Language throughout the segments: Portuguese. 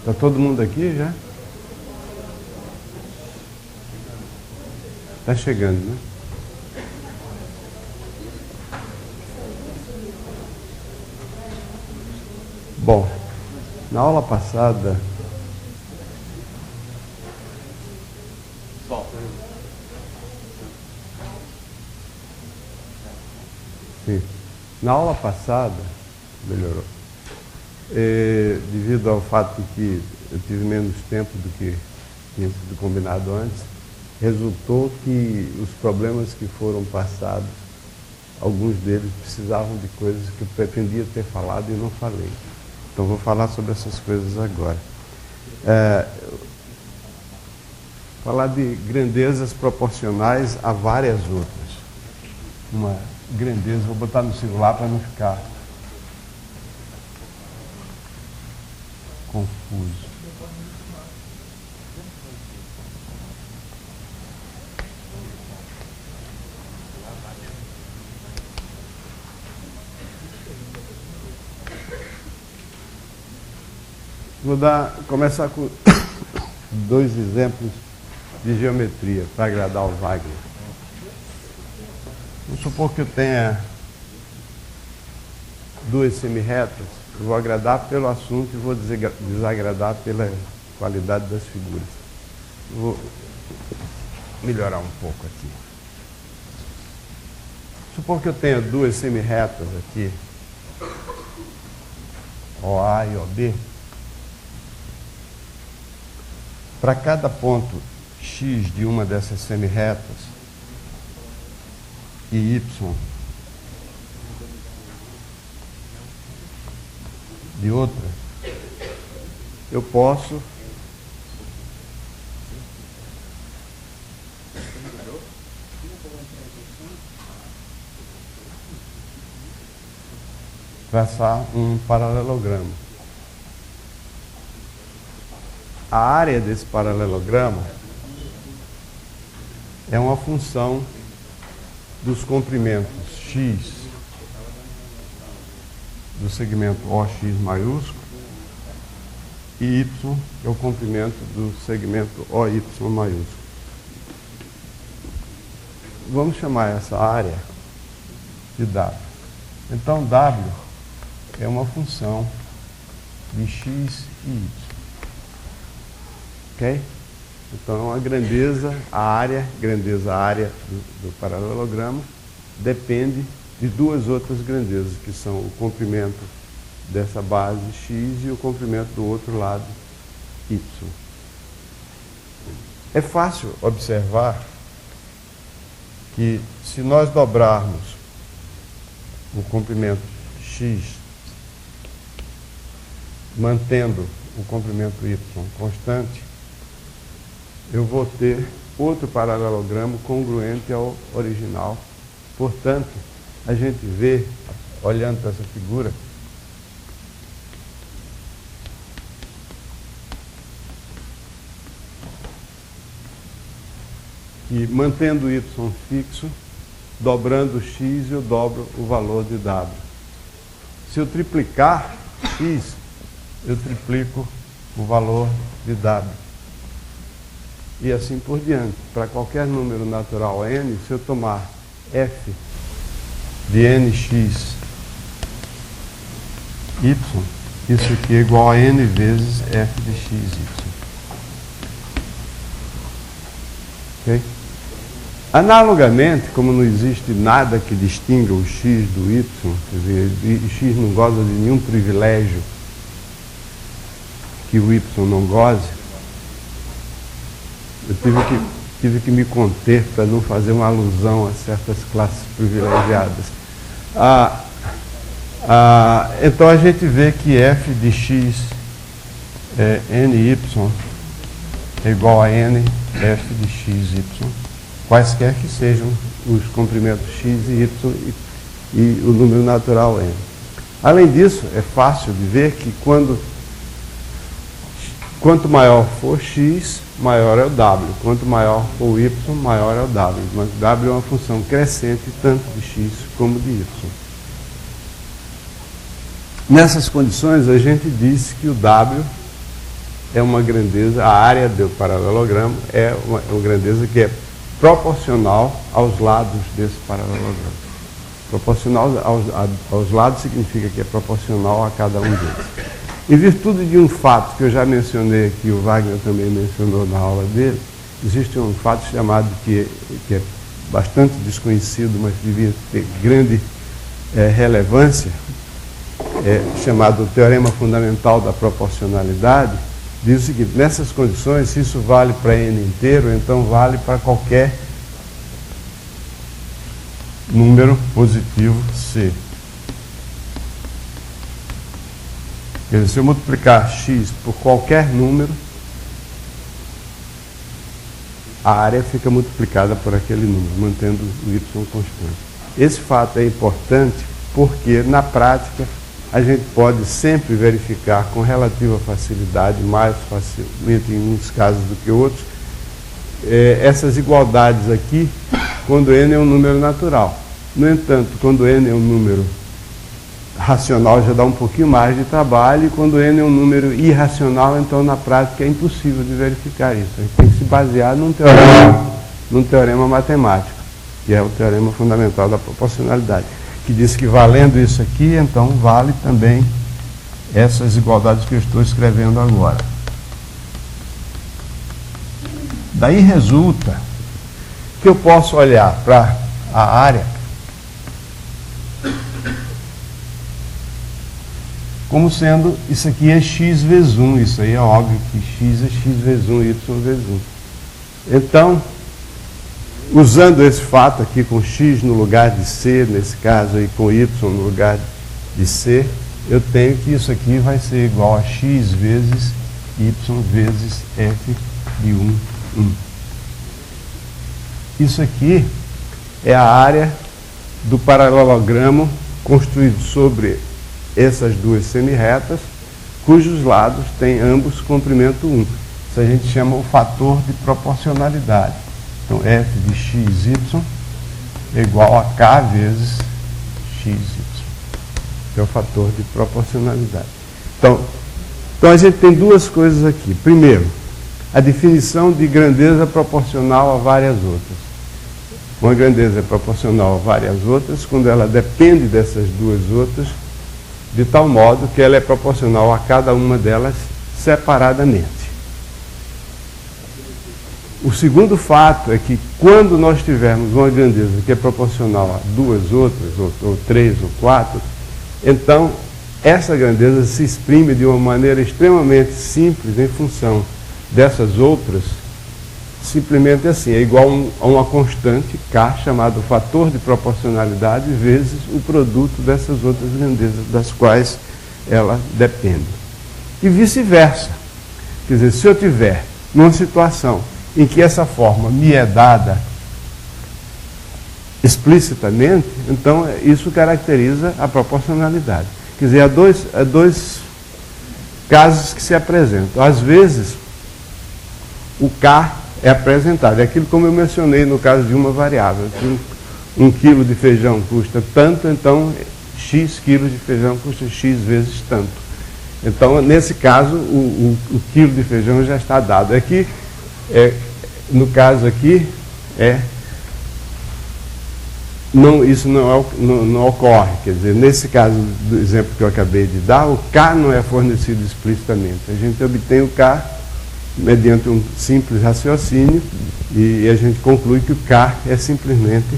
Está todo mundo aqui já? Está chegando, né? Bom, na aula passada... Sim. Na aula passada, melhorou. Devido ao fato de que eu tive menos tempo do que tinha sido combinado antes, resultou que os problemas que foram passados, alguns deles precisavam de coisas que eu pretendia ter falado e não falei. Então vou falar sobre essas coisas agora. Falar de grandezas proporcionais a várias outras. Uma grandeza, vou botar no celular para não ficar confuso. Vou começar com dois exemplos de geometria para agradar o Wagner. Vamos supor que eu tenha duas semirretas. Eu vou agradar pelo assunto e vou desagradar pela qualidade das figuras. Vou melhorar um pouco aqui. Supor que eu tenha duas semirretas aqui, OA e OB. Para cada ponto X de uma dessas semirretas e Y de outra, eu posso traçar um paralelogramo. A área desse paralelogramo é uma função dos comprimentos X do segmento OX maiúsculo e Y, que é o comprimento do segmento OY maiúsculo. Vamos chamar essa área de W. Então, W é uma função de X e Y. Ok? Então, a grandeza área do paralelogramo depende de duas outras grandezas, que são o comprimento dessa base X e o comprimento do outro lado Y. É fácil observar que, se nós dobrarmos o comprimento X, mantendo o comprimento Y constante, eu vou ter outro paralelogramo congruente ao original. Portanto, a gente vê, olhando para essa figura, que mantendo o Y fixo, dobrando o X, eu dobro o valor de W. Se eu triplicar X, eu triplico o valor de W. E assim por diante. Para qualquer número natural n, se eu tomar f de nx y, isso aqui é igual a n vezes f de x, y. Ok? Analogamente, como não existe nada que distinga o x do y, quer dizer, o x não goza de nenhum privilégio que o y não goze, eu tive que me conter para não fazer uma alusão a certas classes privilegiadas. Então a gente vê que f de x ny é igual a n f de xy, quaisquer que sejam os comprimentos x e y e o número natural n. Além disso, é fácil de ver que quanto maior for x, maior é o w. Quanto maior for o y, maior é o w. Mas w é uma função crescente tanto de x como de y. Nessas condições, a gente disse que o w é uma grandeza, a área do paralelogramo é uma grandeza que é proporcional aos lados desse paralelogramo. Proporcional aos lados significa que é proporcional a cada um deles. Em virtude de um fato que eu já mencionei aqui, o Wagner também mencionou na aula dele, existe um fato chamado que é bastante desconhecido, mas devia ter grande relevância, chamado Teorema Fundamental da Proporcionalidade. Diz o seguinte: nessas condições, se isso vale para n inteiro, então vale para qualquer número positivo C. Quer dizer, se eu multiplicar x por qualquer número, a área fica multiplicada por aquele número, mantendo o y constante. Esse fato é importante porque, na prática, a gente pode sempre verificar com relativa facilidade, mais facilmente em uns casos do que outros, essas igualdades aqui, quando n é um número natural. No entanto, quando n é um número racional, já dá um pouquinho mais de trabalho, e quando n é um número irracional, então na prática é impossível de verificar isso. A gente tem que se basear num teorema matemático, que é o Teorema Fundamental da Proporcionalidade, que diz que valendo isso aqui, então vale também essas igualdades que eu estou escrevendo agora. Daí resulta que eu posso olhar para a área como sendo, isso aqui é x vezes 1, isso aí é óbvio que x é x vezes 1, y vezes 1. Então, usando esse fato aqui com x no lugar de c, nesse caso aí com y no lugar de c, eu tenho que isso aqui vai ser igual a x vezes y vezes f de 1. Isso aqui é a área do paralelogramo construído sobre essas duas semirretas, cujos lados têm ambos comprimento 1. Isso a gente chama o fator de proporcionalidade. Então, f de xy é igual a k vezes xy, que é o fator de proporcionalidade. Então a gente tem duas coisas aqui. Primeiro, a definição de grandeza proporcional a várias outras. Uma grandeza é proporcional a várias outras quando ela depende dessas duas outras, de tal modo que ela é proporcional a cada uma delas separadamente. O segundo fato é que quando nós tivermos uma grandeza que é proporcional a duas outras, ou três ou quatro, então essa grandeza se exprime de uma maneira extremamente simples em função dessas outras, simplesmente assim, é igual a uma constante K, chamado fator de proporcionalidade, vezes o produto dessas outras grandezas das quais ela depende. E vice-versa. Quer dizer, se eu tiver numa situação em que essa forma me é dada explicitamente, então isso caracteriza a proporcionalidade. Quer dizer, há dois casos que se apresentam. Às vezes, o K é apresentado. É aquilo como eu mencionei no caso de uma variável. Que 1 quilo de feijão custa tanto, então x quilos de feijão custa x vezes tanto. Então, nesse caso, o quilo de feijão já está dado. Aqui, no caso aqui, isso não ocorre. Quer dizer, nesse caso do exemplo que eu acabei de dar, o K não é fornecido explicitamente. A gente obtém o K mediante um simples raciocínio, e a gente conclui que o K é simplesmente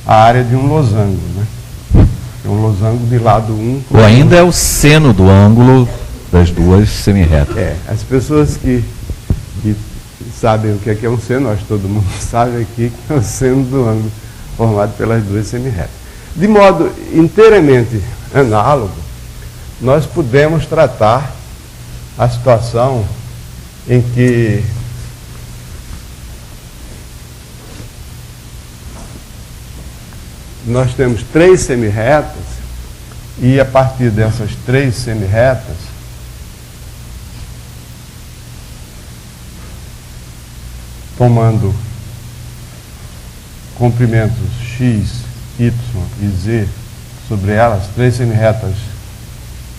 a área de um losango, né? É um losango de lado 1. Ou ainda é o seno do ângulo das duas semirretas. As pessoas que sabem o que é um seno, acho que todo mundo sabe aqui que é o seno do ângulo formado pelas duas semirretas. De modo inteiramente análogo, nós podemos tratar a situação em que nós temos três semirretas e a partir dessas três semirretas tomando comprimentos x, y e z sobre elas, três semirretas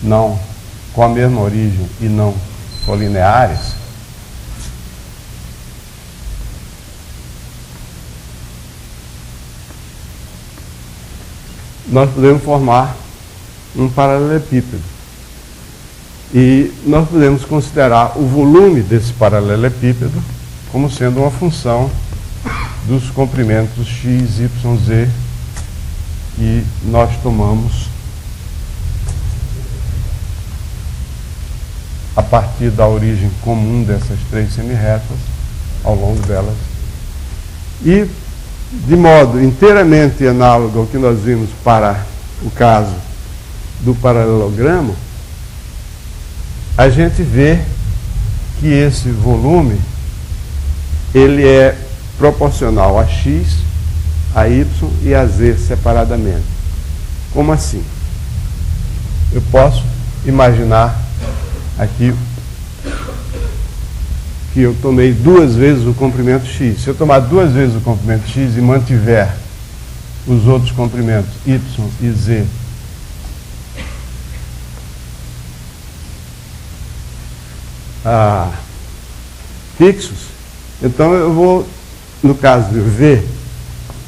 não com a mesma origem e não colineares, nós podemos formar um paralelepípedo. E nós podemos considerar o volume desse paralelepípedo como sendo uma função dos comprimentos x, y, z que nós tomamos a partir da origem comum dessas três semirretas ao longo delas. E, de modo inteiramente análogo ao que nós vimos para o caso do paralelogramo, a gente vê que esse volume ele é proporcional a x, a y e a z separadamente. Como assim? Eu posso imaginar aqui que eu tomei duas vezes o comprimento x. Se eu tomar duas vezes o comprimento x e mantiver os outros comprimentos y e z fixos, então eu vou, no caso de v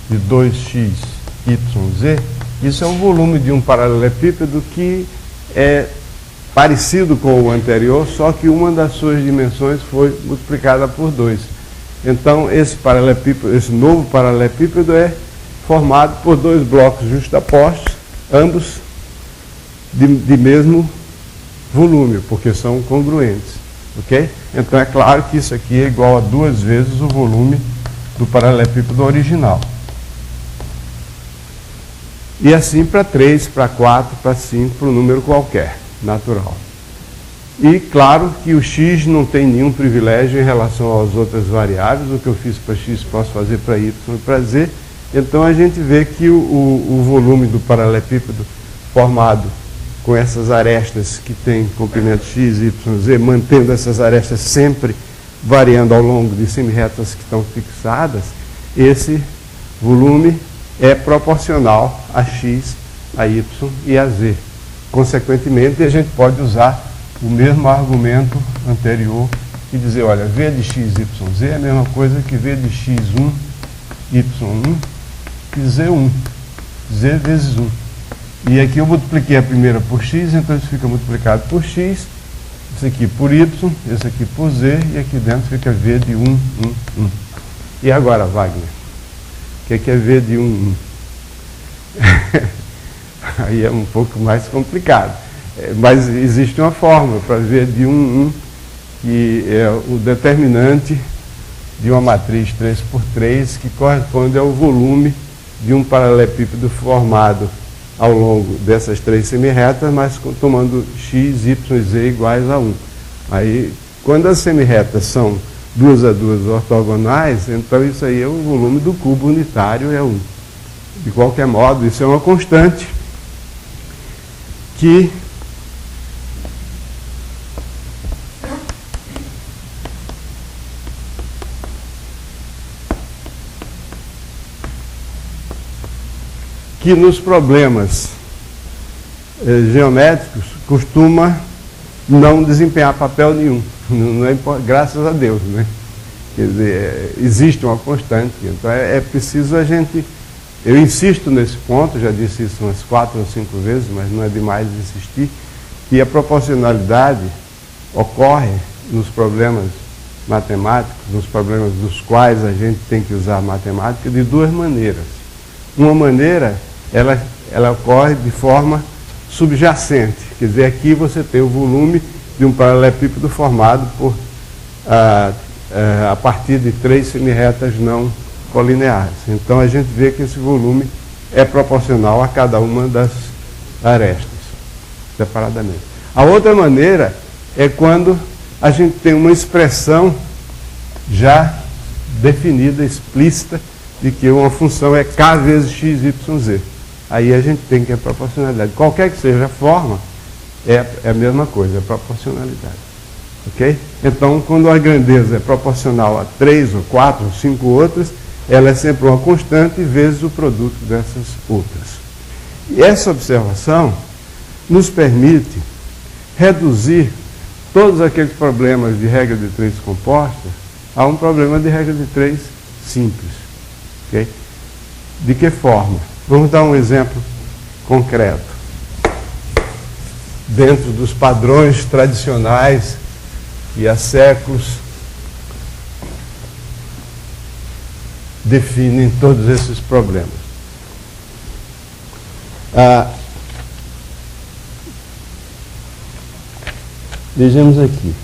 de 2x, y, z, isso é o volume de um paralelepípedo que é parecido com o anterior, só que uma das suas dimensões foi multiplicada por 2. Então, esse novo paralelepípedo é formado por dois blocos justapostos, ambos de mesmo volume, porque são congruentes. Ok? Então, é claro que isso aqui é igual a duas vezes o volume do paralelepípedo original. E assim para 3, para 4, para 5, para um número qualquer, natural. E claro que o x não tem nenhum privilégio em relação às outras variáveis. O que eu fiz para x posso fazer para y e para z. Então a gente vê que o volume do paralelepípedo formado com essas arestas que tem comprimento x, y, z, mantendo essas arestas sempre variando ao longo de semirretas que estão fixadas, esse volume é proporcional a x, a y e a z. Consequentemente, a gente pode usar o mesmo argumento anterior e dizer, olha, v de x, y, z é a mesma coisa que v de x1, y1 e z1, z vezes 1. E aqui eu multipliquei a primeira por x, então isso fica multiplicado por x, isso aqui por y, esse aqui por z, e aqui dentro fica v de 1, 1, 1. E agora, Wagner? O que é v de 1, 1? Aí é um pouco mais complicado. Mas existe uma fórmula para v de 1, 1, que é o determinante de uma matriz 3×3, que corresponde ao volume de um paralelepípedo formado ao longo dessas três semirretas, mas tomando x, y e z iguais a 1. Aí, quando as semirretas são duas a duas ortogonais, então isso aí é o volume do cubo unitário, é 1. De qualquer modo, isso é uma constante que nos problemas geométricos costuma não desempenhar papel nenhum. Não é, graças a Deus, né? Quer dizer, existe uma constante. Então é preciso a gente... Eu insisto nesse ponto, já disse isso umas 4 ou 5 vezes, mas não é demais insistir, que a proporcionalidade ocorre nos problemas matemáticos, nos problemas dos quais a gente tem que usar a matemática, de duas maneiras. Uma maneira, ela ocorre de forma subjacente, quer dizer, aqui você tem o volume de um paralelepípedo formado por, a partir de três semirretas não colineares. Então a gente vê que esse volume é proporcional a cada uma das arestas, separadamente. A outra maneira é quando a gente tem uma expressão já definida, explícita, de que uma função é k vezes x, y, z. Aí a gente tem que a proporcionalidade. Qualquer que seja a forma, é a mesma coisa, é proporcionalidade. Ok? Então, quando a grandeza é proporcional a 3 ou 4 ou 5 outras, ela é sempre uma constante vezes o produto dessas outras. E essa observação nos permite reduzir todos aqueles problemas de regra de 3 composta a um problema de regra de 3 simples. Okay? De que forma? Vamos dar um exemplo concreto. Dentro dos padrões tradicionais que há séculos definem todos esses problemas. Vejamos aqui.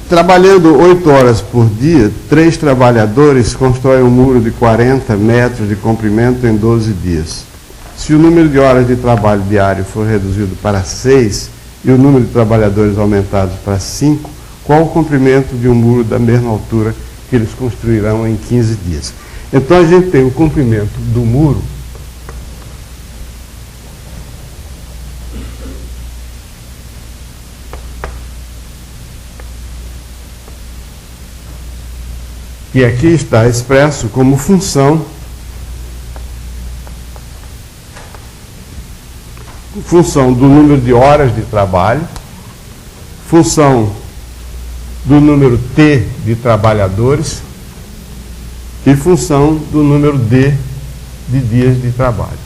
Trabalhando 8 horas por dia, 3 trabalhadores constroem um muro de 40 metros de comprimento em 12 dias. Se o número de horas de trabalho diário for reduzido para 6 e o número de trabalhadores aumentado para 5, qual o comprimento de um muro da mesma altura que eles construirão em 15 dias? Então a gente tem o comprimento do muro que aqui está expresso como função do número de horas de trabalho, função do número T de trabalhadores e função do número D de dias de trabalho.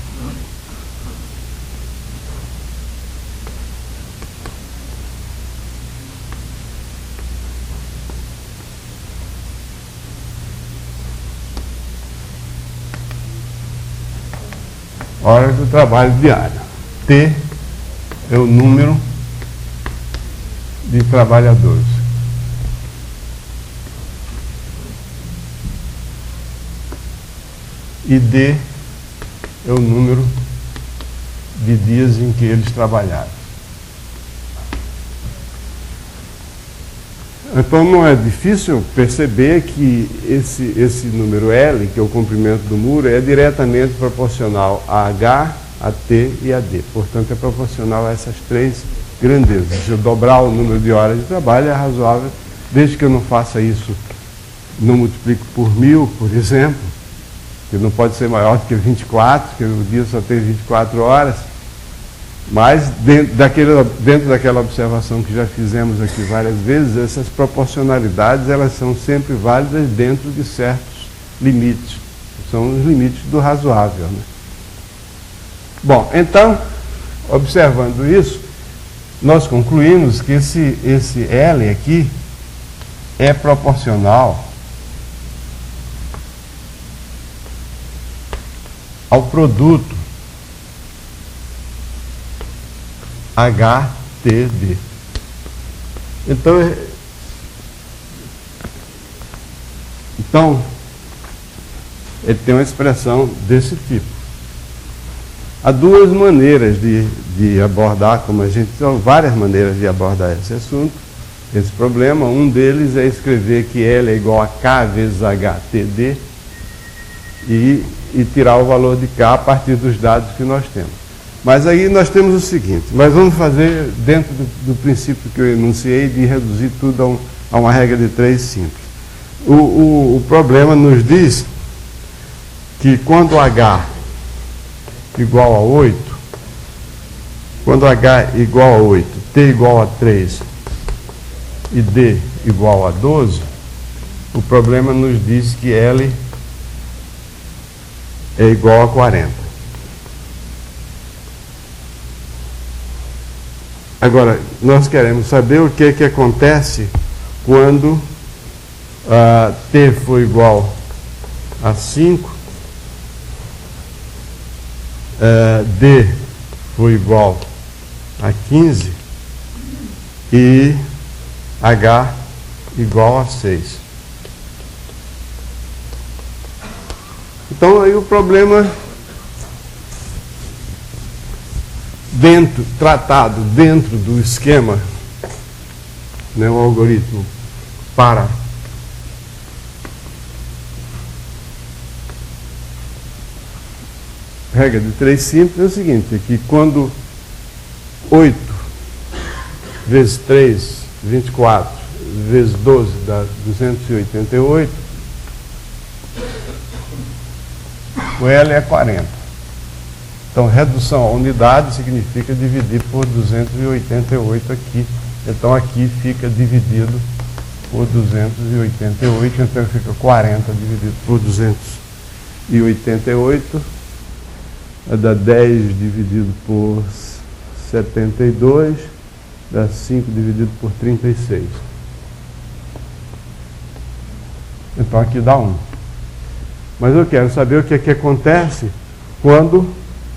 Horas do trabalho diário. T é o número de trabalhadores. E D é o número de dias em que eles trabalharam. Então não é difícil perceber que esse número L, que é o comprimento do muro, é diretamente proporcional a H, a T e a D. Portanto, é proporcional a essas 3 grandezas. Se eu dobrar o número de horas de trabalho, é razoável, desde que eu não faça isso, não multiplico por 1000, por exemplo, que não pode ser maior do que 24, porque o dia só tem 24 horas. Mas, dentro daquela observação que já fizemos aqui várias vezes, essas proporcionalidades, elas são sempre válidas dentro de certos limites. São os limites do razoável, né? Bom, então, observando isso, nós concluímos que esse L aqui é proporcional ao produto HTD. Então, ele tem uma expressão desse tipo. Há 2 maneiras de abordar, são várias maneiras de abordar esse assunto, esse problema. Um deles é escrever que L é igual a K vezes HTD e tirar o valor de K a partir dos dados que nós temos. Mas aí nós temos o seguinte, nós vamos fazer dentro do princípio que eu enunciei de reduzir tudo a uma regra de 3 simples. O problema nos diz que quando H igual a 8, quando H igual a 8, T igual a 3 e D igual a 12, o problema nos diz que L é igual a 40. Agora, nós queremos saber o que acontece quando T for igual a 5, D for igual a 15 e H igual a 6. Então, aí o problema tratado dentro do esquema, né, o algoritmo para regra de 3 simples é o seguinte, é que quando 8 vezes 3, 24, vezes 12 dá 288, O L é 40. Então, redução à unidade significa dividir por 288 aqui. Então, aqui fica dividido por 288, então fica 40 dividido por 288, dá 10 dividido por 72, dá 5 dividido por 36. Então aqui dá 1. Mas eu quero saber o que é que acontece quando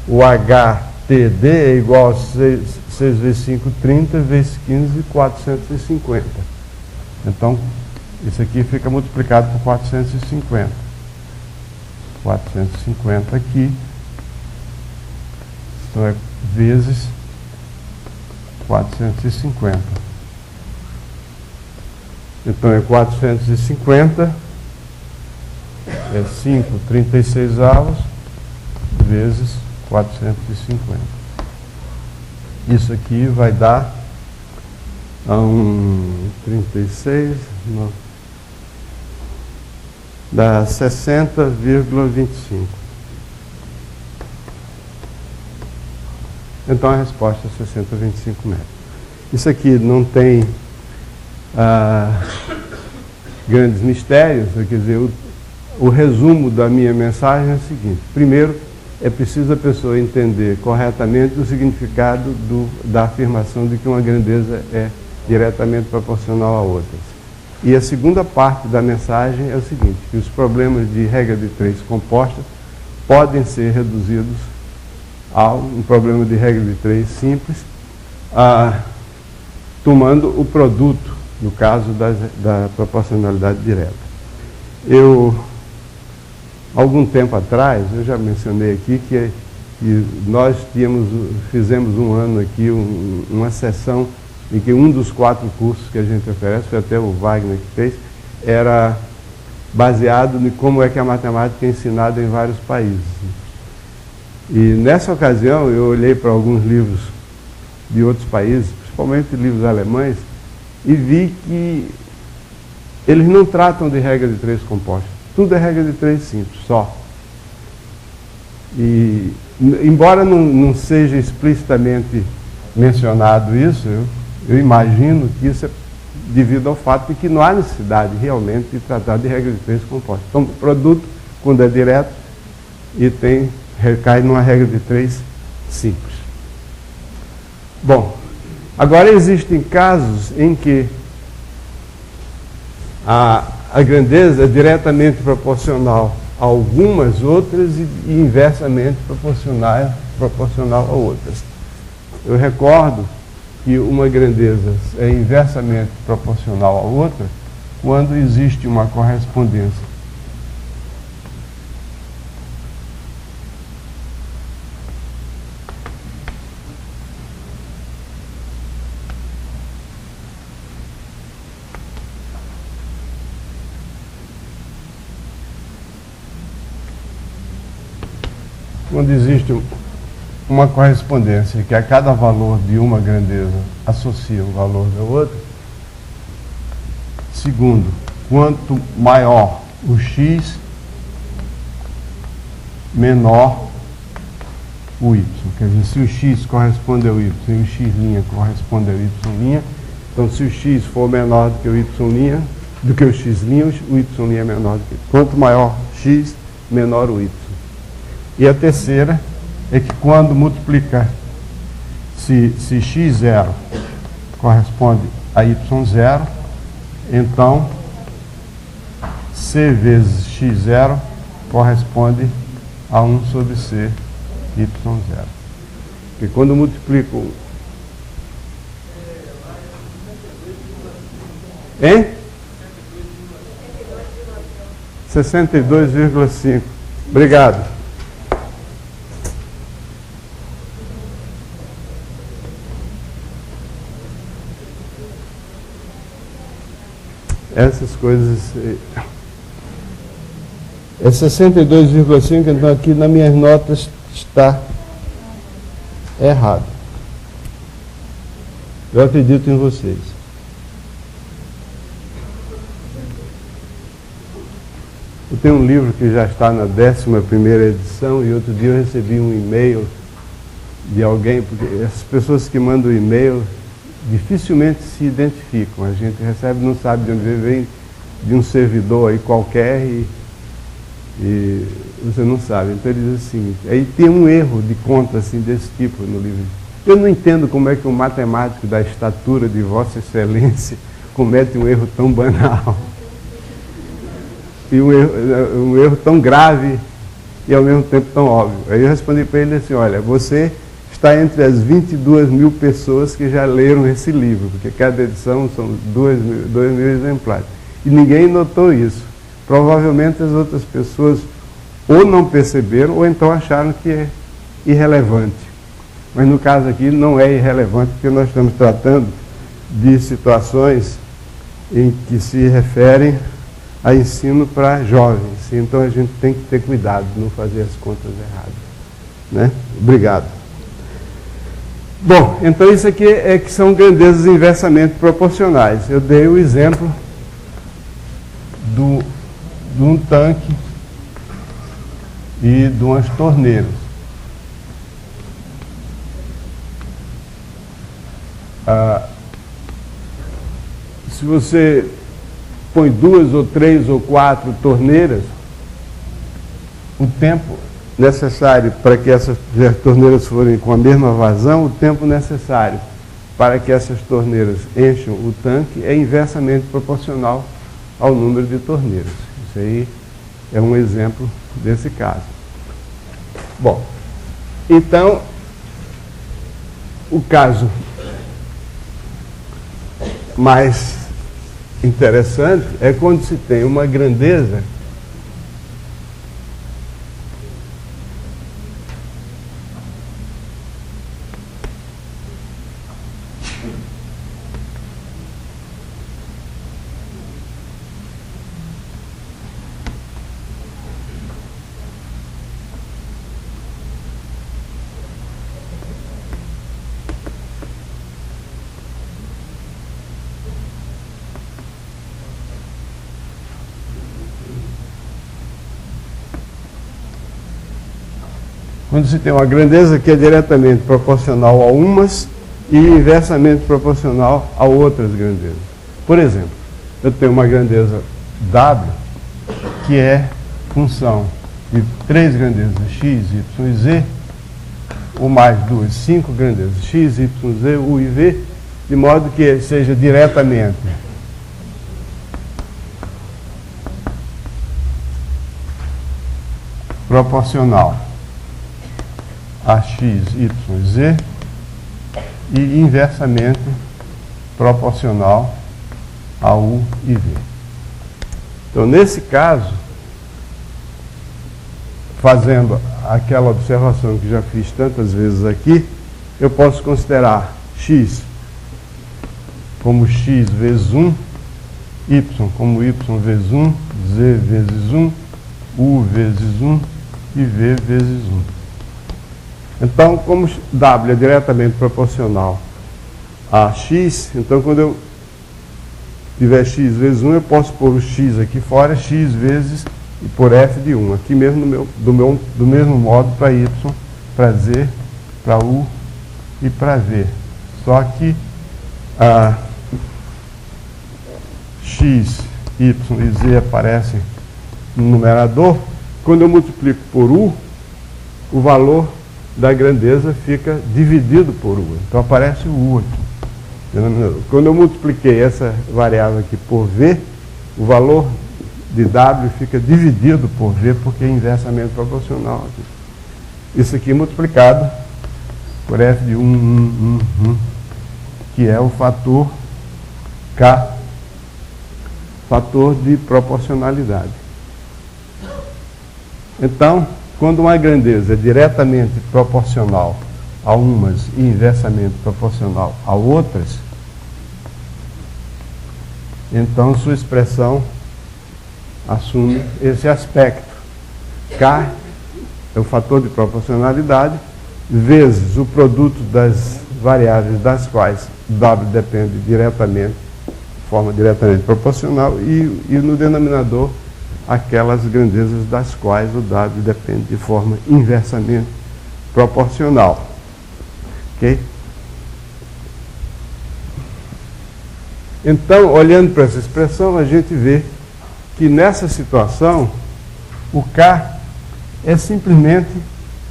o HTD é igual a 6 vezes 5, 30, vezes 15, 450. Então, isso aqui fica multiplicado por 450. 450 aqui. Então, é vezes 450. Então, é 450, é 5 36avos, vezes 450. Isso aqui vai dar a 36, não, dá 60,25. Então a resposta é 60,25 metros. Isso aqui não tem grandes mistérios, quer dizer, o resumo da minha mensagem é o seguinte: primeiro, é preciso a pessoa entender corretamente o significado da afirmação de que uma grandeza é diretamente proporcional a outras. E a segunda parte da mensagem é o seguinte: que os problemas de regra de 3 composta podem ser reduzidos a um problema de regra de 3 simples, tomando o produto, no caso da proporcionalidade direta. Algum tempo atrás, eu já mencionei aqui que nós fizemos um ano aqui uma sessão em que um dos 4 cursos que a gente oferece, foi até o Wagner que fez, era baseado em como é que a matemática é ensinada em vários países. E nessa ocasião eu olhei para alguns livros de outros países, principalmente livros alemães, e vi que eles não tratam de regra de 3 composta. Tudo é regra de 3 simples, só. E, embora não seja explicitamente mencionado isso, eu imagino que isso é devido ao fato de que não há necessidade realmente de tratar de regra de 3 composta. Então, o produto, quando é direto, recai numa regra de 3 simples. Bom, agora existem casos em que a grandeza é diretamente proporcional a algumas outras e inversamente proporcional a outras. Eu recordo que uma grandeza é inversamente proporcional a outra quando existe uma correspondência uma correspondência que a cada valor de uma grandeza associa o valor da outra. Segundo, quanto maior o x, menor o y. Quer dizer, se o x corresponde ao y e o x' corresponde ao y', então se o x for menor do que o y', do que o x', o y' é menor do que. Quanto maior x, menor o y. E a terceira é que quando multiplicar, se x0 corresponde a y0, então c vezes x0 corresponde a 1 sobre c y0. Porque quando multiplico... Hein? 62,5. Obrigado. Essas coisas... É 62,5, então aqui nas minhas notas está errado. Eu acredito em vocês. Eu tenho um livro que já está na 11ª edição, e outro dia eu recebi um e-mail de alguém, porque essas pessoas que mandam e-mail dificilmente se identificam. A gente recebe, não sabe de onde vem de um servidor aí qualquer e você não sabe. Então ele diz assim, aí tem um erro de conta assim, desse tipo no livro. Eu não entendo como é que um matemático da estatura de Vossa Excelência comete um erro tão banal. E um erro tão grave e ao mesmo tempo tão óbvio. Aí eu respondi para ele assim, olha, você está entre as 22 mil pessoas que já leram esse livro, porque cada edição são 2 mil exemplares. E ninguém notou isso. Provavelmente as outras pessoas ou não perceberam ou então acharam que é irrelevante. Mas no caso aqui não é irrelevante, porque nós estamos tratando de situações em que se referem a ensino para jovens. Então a gente tem que ter cuidado de não fazer as contas erradas. Né? Obrigado. Bom, então isso aqui é que são grandezas inversamente proporcionais. Eu dei o exemplo de um tanque e de umas torneiras. Se você põe 2 ou 3 ou 4 torneiras, o tempo necessário para que essas torneiras forem com a mesma vazão, o tempo necessário para que essas torneiras encham o tanque é inversamente proporcional ao número de torneiras. Isso aí é um exemplo desse caso. Bom, então, o caso mais interessante é quando se tem uma grandeza quando se tem uma grandeza que é diretamente proporcional a umas e inversamente proporcional a outras grandezas. Por exemplo, eu tenho uma grandeza W, que é função de 3 grandezas x, y e z, ou mais 5 grandezas x, y, z, u e v, de modo que seja diretamente proporcional a x, y, z e inversamente proporcional a u e v. Então, nesse caso, fazendo aquela observação que já fiz tantas vezes aqui, eu posso considerar x como x vezes 1, y como y vezes 1, z vezes 1, u vezes 1 e v vezes 1. Então, como W é diretamente proporcional a x, então quando eu tiver x vezes 1, eu posso pôr o x aqui fora, x vezes, e por f de 1. Aqui mesmo do mesmo modo para y, para z, para u e para v. Só que x, y e z aparecem no numerador. Quando eu multiplico por u, o valor da grandeza fica dividido por u. Então aparece o u aqui. Quando eu multipliquei essa variável aqui por v, o valor de w fica dividido por v, porque é inversamente proporcional aqui. Isso aqui multiplicado por f de 1, que é o fator k, fator de proporcionalidade. Então, quando uma grandeza é diretamente proporcional a umas e inversamente proporcional a outras, então sua expressão assume esse aspecto. K é o fator de proporcionalidade, vezes o produto das variáveis das quais W depende diretamente, de forma diretamente proporcional, e no denominador aquelas grandezas das quais o W depende de forma inversamente proporcional. Ok? Então, olhando para essa expressão, a gente vê que nessa situação o K é simplesmente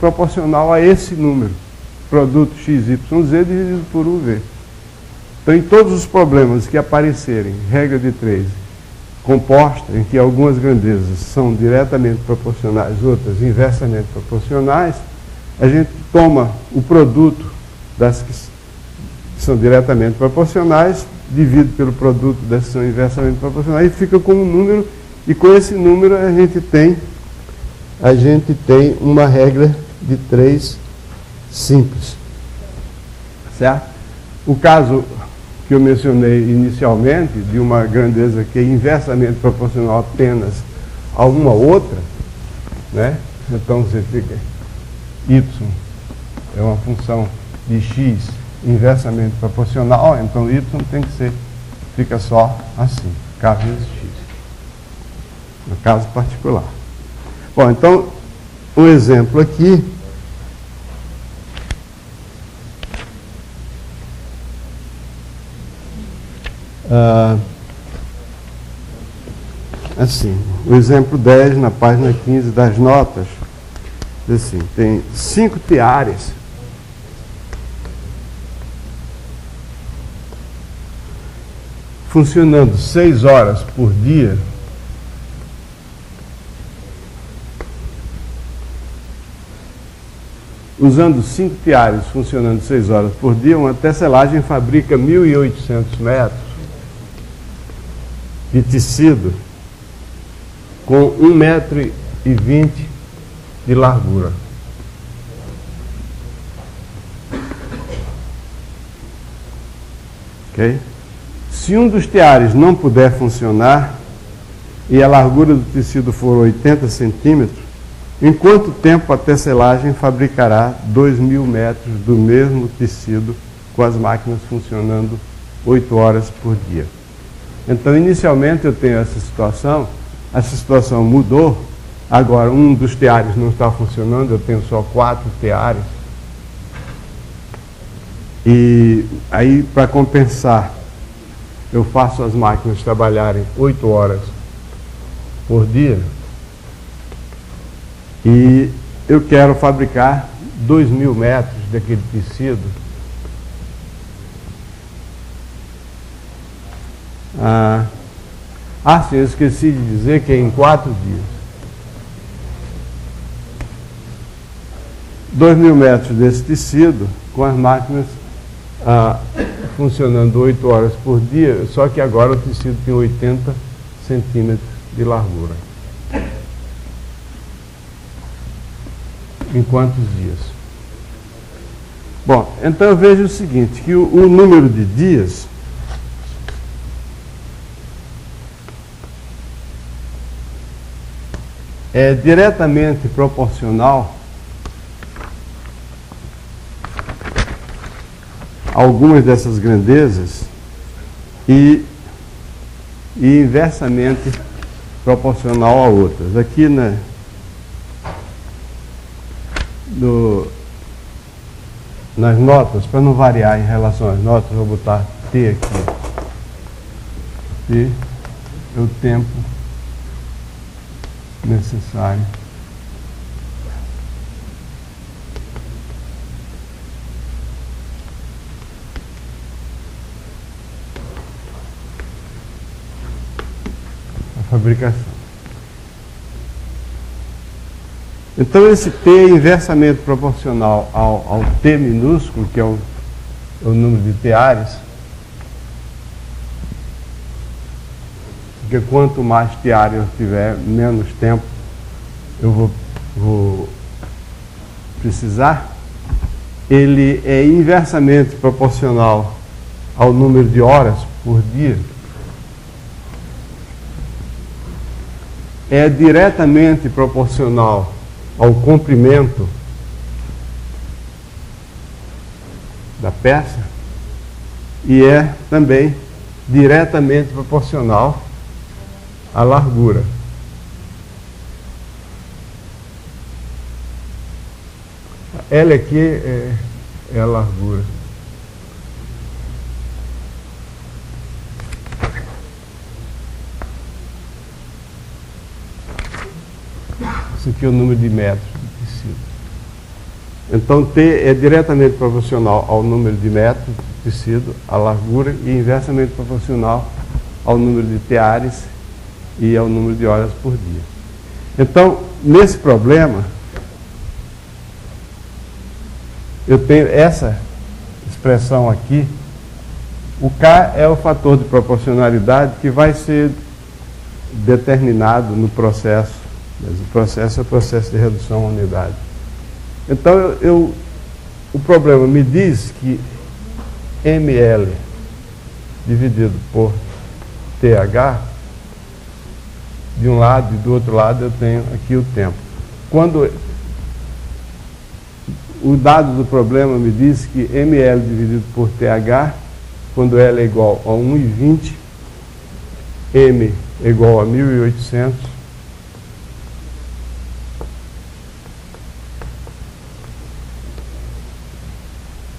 proporcional a esse número, produto XYZ dividido por UV. Então, em todos os problemas que aparecerem, regra de 3, composta, em que algumas grandezas são diretamente proporcionais, outras inversamente proporcionais, a gente toma o produto das que são diretamente proporcionais, divide pelo produto das que são inversamente proporcionais e fica com um número, e com esse número a gente tem uma regra de 3 simples. Certo? O caso que eu mencionei inicialmente, de uma grandeza que é inversamente proporcional apenas a uma outra, né? Então você fica y é uma função de x inversamente proporcional, então y fica só assim, k vezes x, no caso particular. Bom, então, um exemplo aqui, assim, o exemplo 10 na página 15 das notas, assim, tem 5 teares funcionando 6 horas por dia, usando 5 teares funcionando 6 horas por dia, uma tecelagem fabrica 1.800 metros de tecido com 1,20 m de largura. Ok? Se um dos teares não puder funcionar e a largura do tecido for 80 centímetros, em quanto tempo a tecelagem fabricará 2.000 metros do mesmo tecido com as máquinas funcionando 8 horas por dia? Então, inicialmente eu tenho essa situação mudou, agora um dos teares não está funcionando, eu tenho só 4 teares. E aí, para compensar, eu faço as máquinas trabalharem 8 horas por dia e eu quero fabricar 2.000 metros daquele tecido. Sim, eu esqueci de dizer que é em 4 dias. 2.000 metros desse tecido com as máquinas funcionando 8 horas por dia, só que agora o tecido tem 80 centímetros de largura. Em quantos dias? Bom, então eu vejo o seguinte, que o número de dias é diretamente proporcional a algumas dessas grandezas e inversamente proporcional a outras. Aqui nas notas, para não variar em relação às notas, vou botar T aqui. T é o tempo necessário a fabricação. Então esse T é inversamente proporcional ao T minúsculo, que é o número de teares, porque quanto mais teares eu tiver, menos tempo eu vou precisar. Ele é inversamente proporcional ao número de horas por dia. É diretamente proporcional ao comprimento da peça e é também diretamente proporcional à largura. L aqui é a largura. Isso aqui é o número de metros de tecido. Então, T é diretamente proporcional ao número de metros de tecido, a largura, e inversamente proporcional ao número de teares e ao número de horas por dia. Então, nesse problema, eu tenho essa expressão aqui. O K é o fator de proporcionalidade que vai ser determinado no processo. Mas o processo é o processo de redução à unidade. Então, o problema me diz que ml dividido por TH, de um lado e do outro lado eu tenho aqui o tempo. Quando o dado do problema me diz que ml dividido por TH, quando L é igual a 1,20, M é igual a 1.800,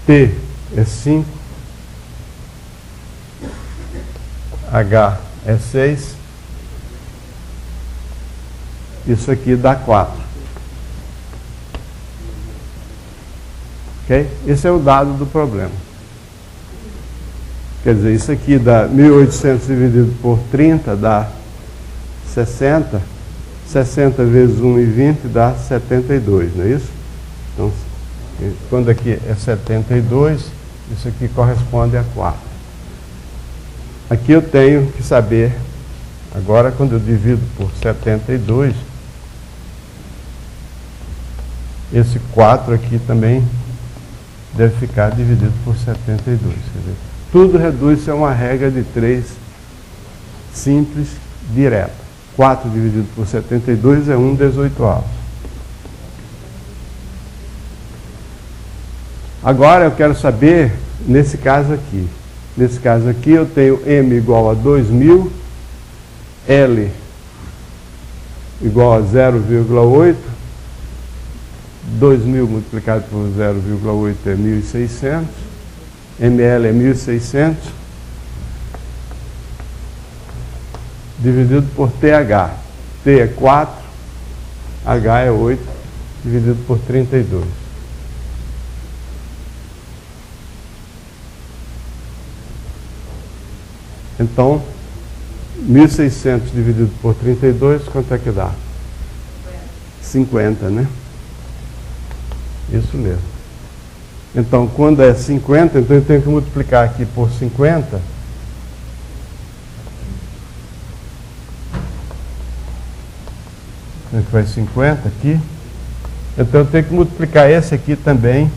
T é 5, H é 6, isso aqui dá 4. Ok? Esse é o dado do problema. Quer dizer, isso aqui dá 1.800 dividido por 30 dá 60. 60 vezes 1,20 dá 72, não é isso? Então, quando aqui é 72, isso aqui corresponde a 4. Aqui eu tenho que saber, agora quando eu divido por 72, esse 4 aqui também deve ficar dividido por 72. Quer dizer, tudo reduz-se a uma regra de 3 simples, direta. 4 dividido por 72 é 1/18. Agora eu quero saber, nesse caso aqui. Nesse caso aqui eu tenho M igual a 2.000, L igual a 0,8, 2.000 multiplicado por 0,8 é 1.600, ml é 1.600, dividido por TH. T é 4, H é 8, dividido por 32. Então, 1.600 dividido por 32, quanto é que dá? 50, né? Isso mesmo. Então, quando é 50, então eu tenho que multiplicar aqui por 50. Então, aqui vai 50 aqui. Então, eu tenho que multiplicar esse aqui também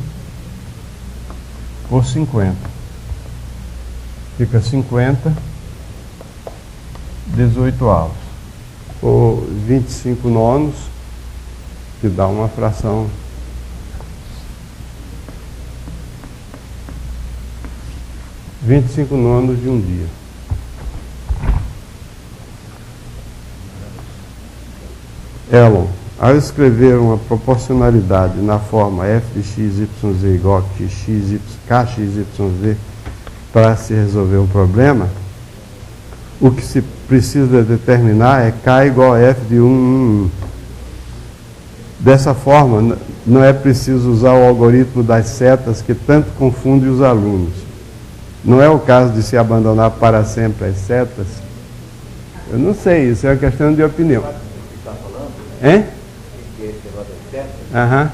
por 50. Fica 50, 18 ou 25 nonos, que dá uma fração. (25 nonos de um dia). Elon, ao escrever uma proporcionalidade na forma f de x, y, z igual a k, x, y, z, para se resolver um problema, o que se precisa determinar é k igual a f de 1, 1, 1. Dessa forma, não é preciso usar o algoritmo das setas que tanto confunde os alunos. Não é o caso de se abandonar para sempre as setas? Eu não sei, isso é uma questão de opinião. Hein? Aham.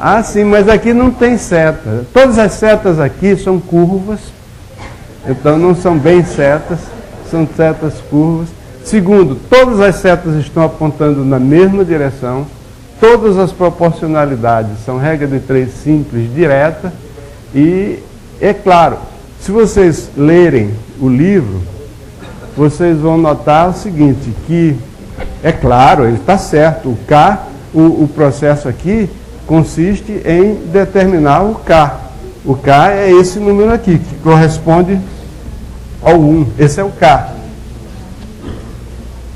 Ah, sim, mas aqui não tem seta. Todas as setas aqui são curvas, então não são bem setas, são setas curvas. Segundo, todas as setas estão apontando na mesma direção, todas as proporcionalidades são regra de 3 simples, direta, e é claro, se vocês lerem o livro, vocês vão notar o seguinte, que é claro, ele está certo, o K, o processo aqui consiste em determinar o K. O K é esse número aqui, que corresponde ao 1. Esse é o K.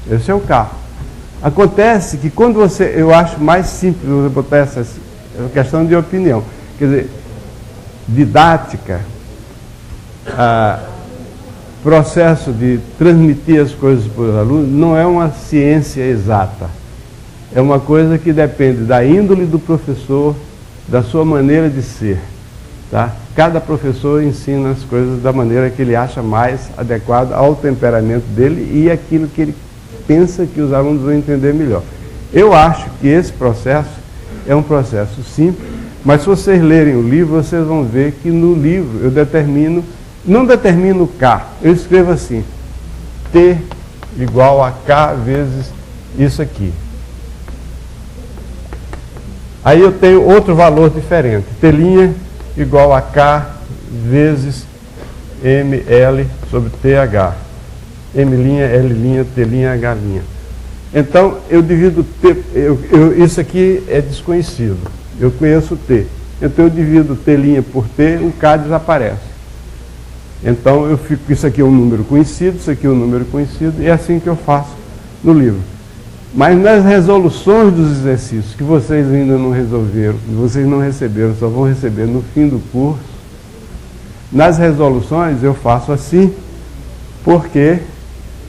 Esse é o K. Acontece que quando você, eu acho mais simples você botar essa questão de opinião, quer dizer, didática, processo de transmitir as coisas para os alunos não é uma ciência exata. É uma coisa que depende da índole do professor, da sua maneira de ser. Tá? Cada professor ensina as coisas da maneira que ele acha mais adequada ao temperamento dele e aquilo que ele pensa que os alunos vão entender melhor. Eu acho que esse processo é um processo simples, mas se vocês lerem o livro, vocês vão ver que no livro eu não determino K, eu escrevo assim, T igual a K vezes isso aqui. Aí eu tenho outro valor diferente, T' igual a K vezes ML sobre TH. M', L', T', H'. Então, eu divido T, isso aqui é desconhecido, eu conheço T. Então, eu divido T' por T, o K desaparece. Então, eu fico, isso aqui é um número conhecido, isso aqui é um número conhecido, e é assim que eu faço no livro. Mas nas resoluções dos exercícios que vocês ainda não resolveram, que vocês não receberam, só vão receber no fim do curso, nas resoluções eu faço assim, porque,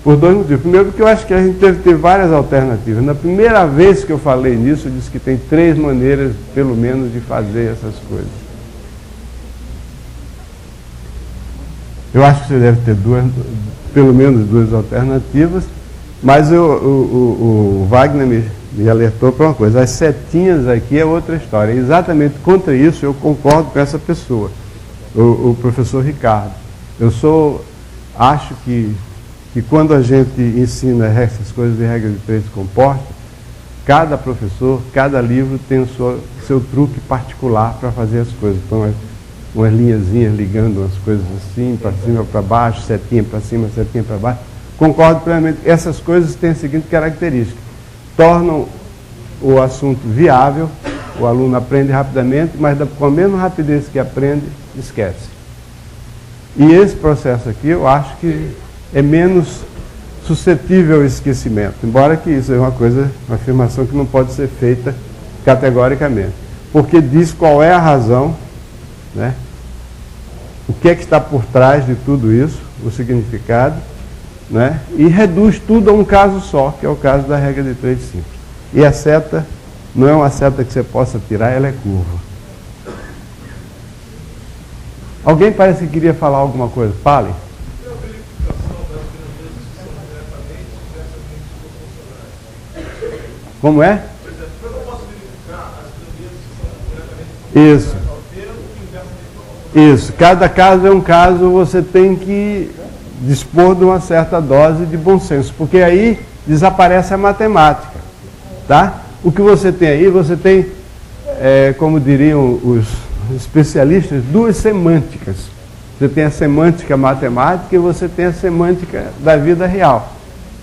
por dois motivos. Primeiro, porque eu acho que a gente deve ter várias alternativas. Na primeira vez que eu falei nisso, eu disse que tem 3 maneiras, pelo menos, de fazer essas coisas. Eu acho que você deve ter pelo menos 2 alternativas. Mas o Wagner me alertou para uma coisa, as setinhas aqui é outra história. E exatamente contra isso eu concordo com essa pessoa, o professor Ricardo. Acho que quando a gente ensina essas coisas de regra de 3 compostas, cada professor, cada livro tem o seu truque particular para fazer as coisas. Então, umas linhazinhas ligando umas coisas assim, para cima, para baixo, setinha para cima, setinha para baixo. Concordo plenamente. Essas coisas têm a seguinte característica: tornam o assunto viável, o aluno aprende rapidamente, mas com a mesma rapidez que aprende, esquece. E esse processo aqui, eu acho que é menos suscetível ao esquecimento, embora que isso é uma afirmação que não pode ser feita categoricamente, porque diz qual é a razão, né? O que é que está por trás de tudo isso, o significado, né? E reduz tudo a um caso só, que é o caso da regra de 3 simples. E a seta não é uma seta que você possa tirar, ela é curva. Alguém parece que queria falar alguma coisa. Fale. Como é? Isso. Isso. Cada caso é um caso, você tem que dispor de uma certa dose de bom senso, porque aí desaparece a matemática, tá? O que você tem aí, você tem, como diriam os especialistas, 2 semânticas. Você tem a semântica matemática e você tem a semântica da vida real.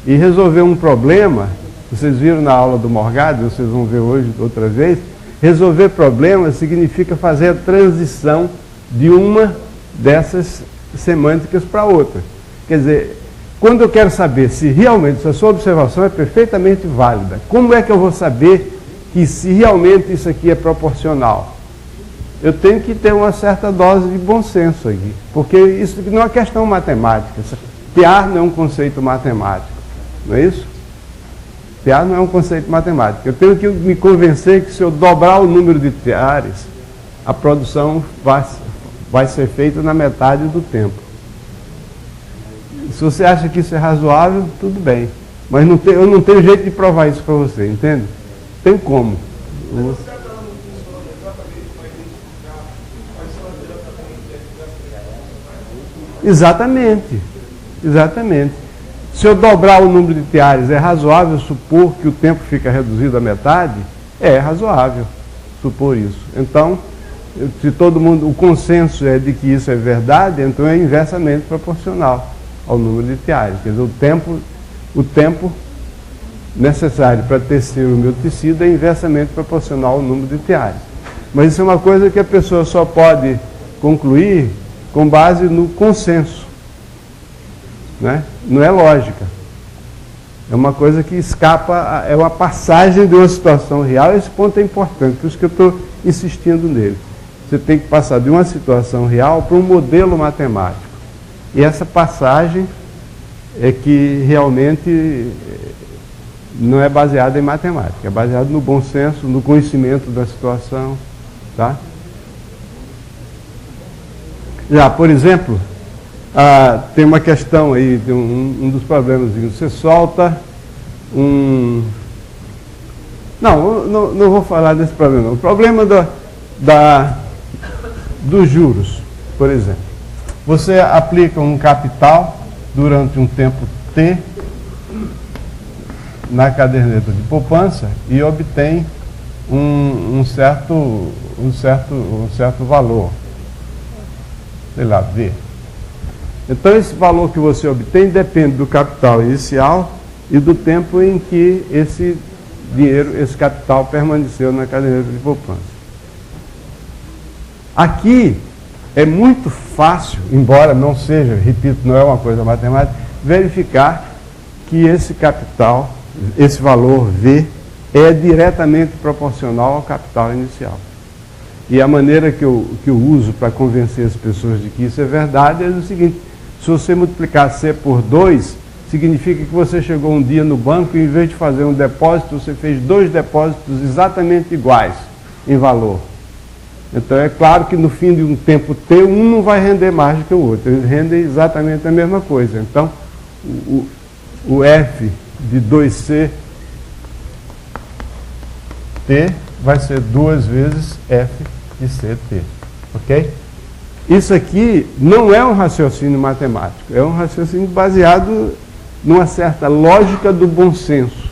E resolver um problema, vocês viram na aula do Morgado, vocês vão ver hoje outra vez, resolver problemas significa fazer a transição de uma dessas semânticas para outra. Quer dizer, quando eu quero saber se realmente a sua observação é perfeitamente válida, como é que eu vou saber que se realmente isso aqui é proporcional? Eu tenho que ter uma certa dose de bom senso aqui, porque isso não é questão matemática. PA não é um conceito matemático, não é isso? PA não é um conceito matemático. Eu tenho que me convencer que se eu dobrar o número de teares, a produção vai ser feita na metade do tempo. Se você acha que isso é razoável, tudo bem. Mas eu não tenho jeito de provar isso para você, entende? Tem como. Exatamente. Exatamente. Se eu dobrar o número de teares, é razoável supor que o tempo fica reduzido à metade? É razoável supor isso. Então, se todo mundo, o consenso é de que isso é verdade, então é inversamente proporcional ao número de teares. Quer dizer, o tempo necessário para tecer o meu tecido é inversamente proporcional ao número de teares. Mas isso é uma coisa que a pessoa só pode concluir com base no consenso, né? Não é lógica. É uma coisa que escapa, é uma passagem de uma situação real. Esse ponto é importante, por isso que eu estou insistindo nele. Você tem que passar de uma situação real para um modelo matemático. E essa passagem é que realmente não é baseada em matemática, é baseada no bom senso, no conhecimento da situação. Tá? Já, por exemplo, tem uma questão aí, de um dos problemas. Você solta um... Não vou falar desse problema. O problema dos juros, por exemplo. Você aplica um capital durante um tempo T na caderneta de poupança e obtém um certo valor, sei lá, V. Então esse valor que você obtém depende do capital inicial e do tempo em que esse dinheiro, esse capital permaneceu na caderneta de poupança. Aqui é muito fácil, embora não seja, repito, não é uma coisa matemática, verificar que esse capital, esse valor V, é diretamente proporcional ao capital inicial. E a maneira que eu uso para convencer as pessoas de que isso é verdade é o seguinte: se você multiplicar C por 2, significa que você chegou um dia no banco e em vez de fazer um depósito, você fez 2 depósitos exatamente iguais em valor. Então é claro que no fim de um tempo T, um não vai render mais do que o outro, eles rendem exatamente a mesma coisa. Então o F de 2C T vai ser 2 vezes F de CT, ok? Isso aqui não é um raciocínio matemático, é um raciocínio baseado numa certa lógica do bom senso,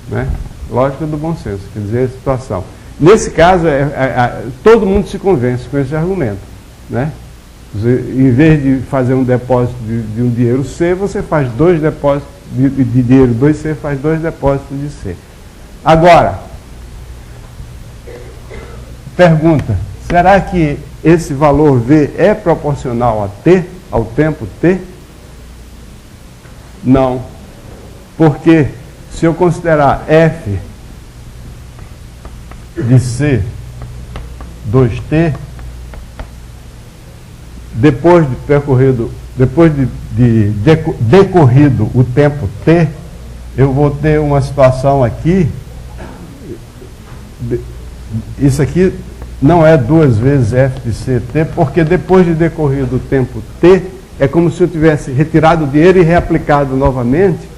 né? Lógica do bom senso, quer dizer, a situação. Nesse caso, todo mundo se convence com esse argumento, né? Em vez de fazer um depósito de um dinheiro C, você faz 2 depósitos de dinheiro 2C, faz 2 depósitos de C. Agora, pergunta: será que esse valor V é proporcional a T, ao tempo T? Não. Porque se eu considerar F de C 2T, depois de decorrido o tempo T, eu vou ter uma situação aqui. Isso aqui não é 2 vezes F de CT, porque depois de decorrido o tempo T, é como se eu tivesse retirado o dinheiro e reaplicado novamente,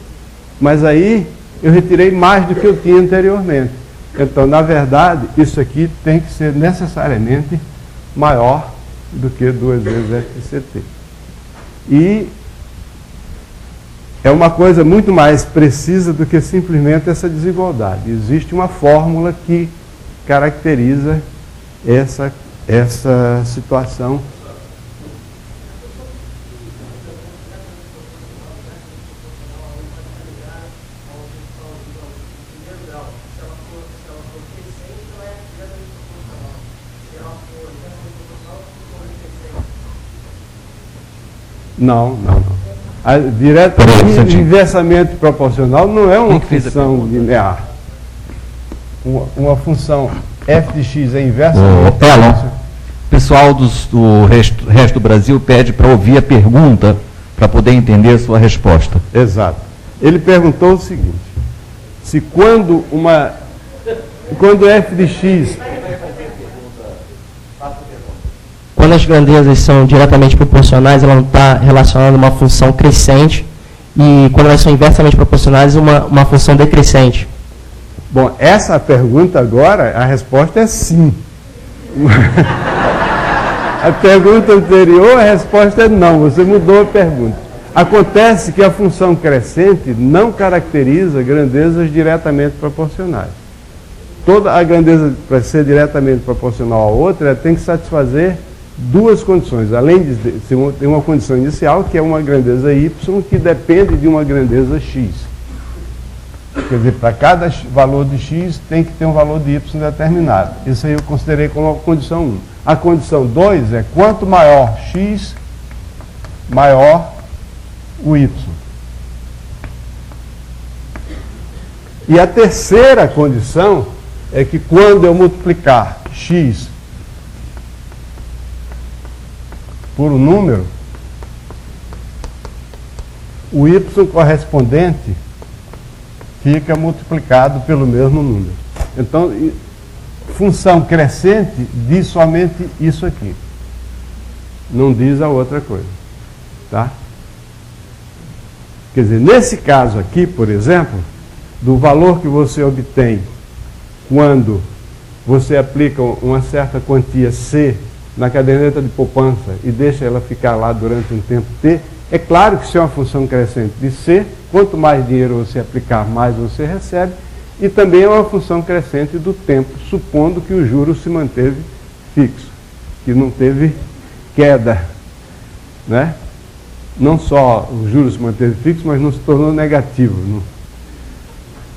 mas aí eu retirei mais do que eu tinha anteriormente. Então, na verdade, isso aqui tem que ser necessariamente maior do que 2 vezes F de CT. E é uma coisa muito mais precisa do que simplesmente essa desigualdade. Existe uma fórmula que caracteriza essa situação. Não. Diretamente, inversamente proporcional não é uma função linear. Uma função f de x é inversamente proporcional. O pessoal do resto do Brasil pede para ouvir a pergunta para poder entender a sua resposta. Exato. Ele perguntou o seguinte: se quando f de x... Quando as grandezas são diretamente proporcionais, ela não está relacionada a uma função crescente, e quando elas são inversamente proporcionais, uma função decrescente. Bom, essa pergunta agora, a resposta é sim. A pergunta anterior, a resposta é não, você mudou a pergunta. Acontece que a função crescente não caracteriza grandezas diretamente proporcionais. Toda a grandeza, para ser diretamente proporcional a outra, ela tem que satisfazer 2 condições. Além de ter uma condição inicial, que é uma grandeza y, que depende de uma grandeza x. Quer dizer, para cada valor de x tem que ter um valor de y determinado. Isso aí eu considerei como a condição 1. A condição 2 é quanto maior x, maior o y. E a terceira condição é que quando eu multiplicar x por um número, o y correspondente fica multiplicado pelo mesmo número. Então, função crescente diz somente isso aqui. Não diz a outra coisa. Tá? Quer dizer, nesse caso aqui, por exemplo, do valor que você obtém quando você aplica uma certa quantia C na caderneta de poupança e deixa ela ficar lá durante um tempo T, é claro que se é uma função crescente de C, quanto mais dinheiro você aplicar, mais você recebe, e também é uma função crescente do tempo, supondo que o juro se manteve fixo, que não teve queda, né? Não só o juros se manteve fixo, mas não se tornou negativo. Não.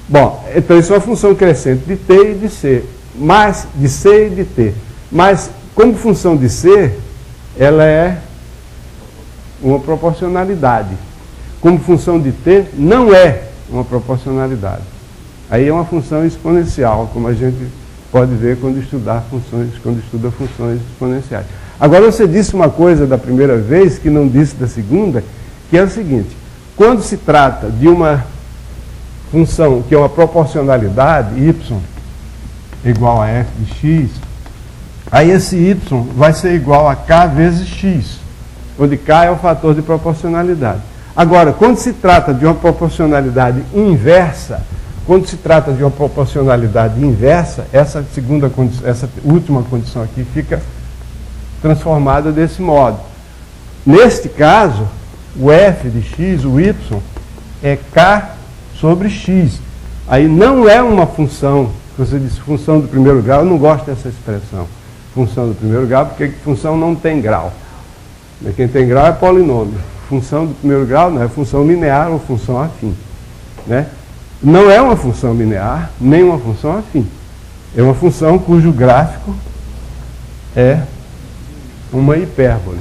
Bom, então isso é uma função crescente de T e de C, mas de C e de T. Mas, como função de C, ela é uma proporcionalidade. Como função de T, não é uma proporcionalidade. Aí é uma função exponencial, como a gente pode ver quando estuda funções exponenciais. Agora, você disse uma coisa da primeira vez, que não disse da segunda, que é o seguinte: quando se trata de uma função que é uma proporcionalidade, y igual a f de x, aí esse y vai ser igual a k vezes x, onde k é o fator de proporcionalidade. Agora, quando se trata de uma proporcionalidade inversa, essa última condição aqui fica transformada desse modo. Neste caso, o f de x, o y, é k sobre x. Aí não é uma função, você disse função do primeiro grau, eu não gosto dessa expressão, função do primeiro grau, porque função não tem grau. Quem tem grau é polinômio. Função do primeiro grau não é função linear ou função afim. Né? Não é uma função linear, nem uma função afim. É uma função cujo gráfico é uma hipérbole.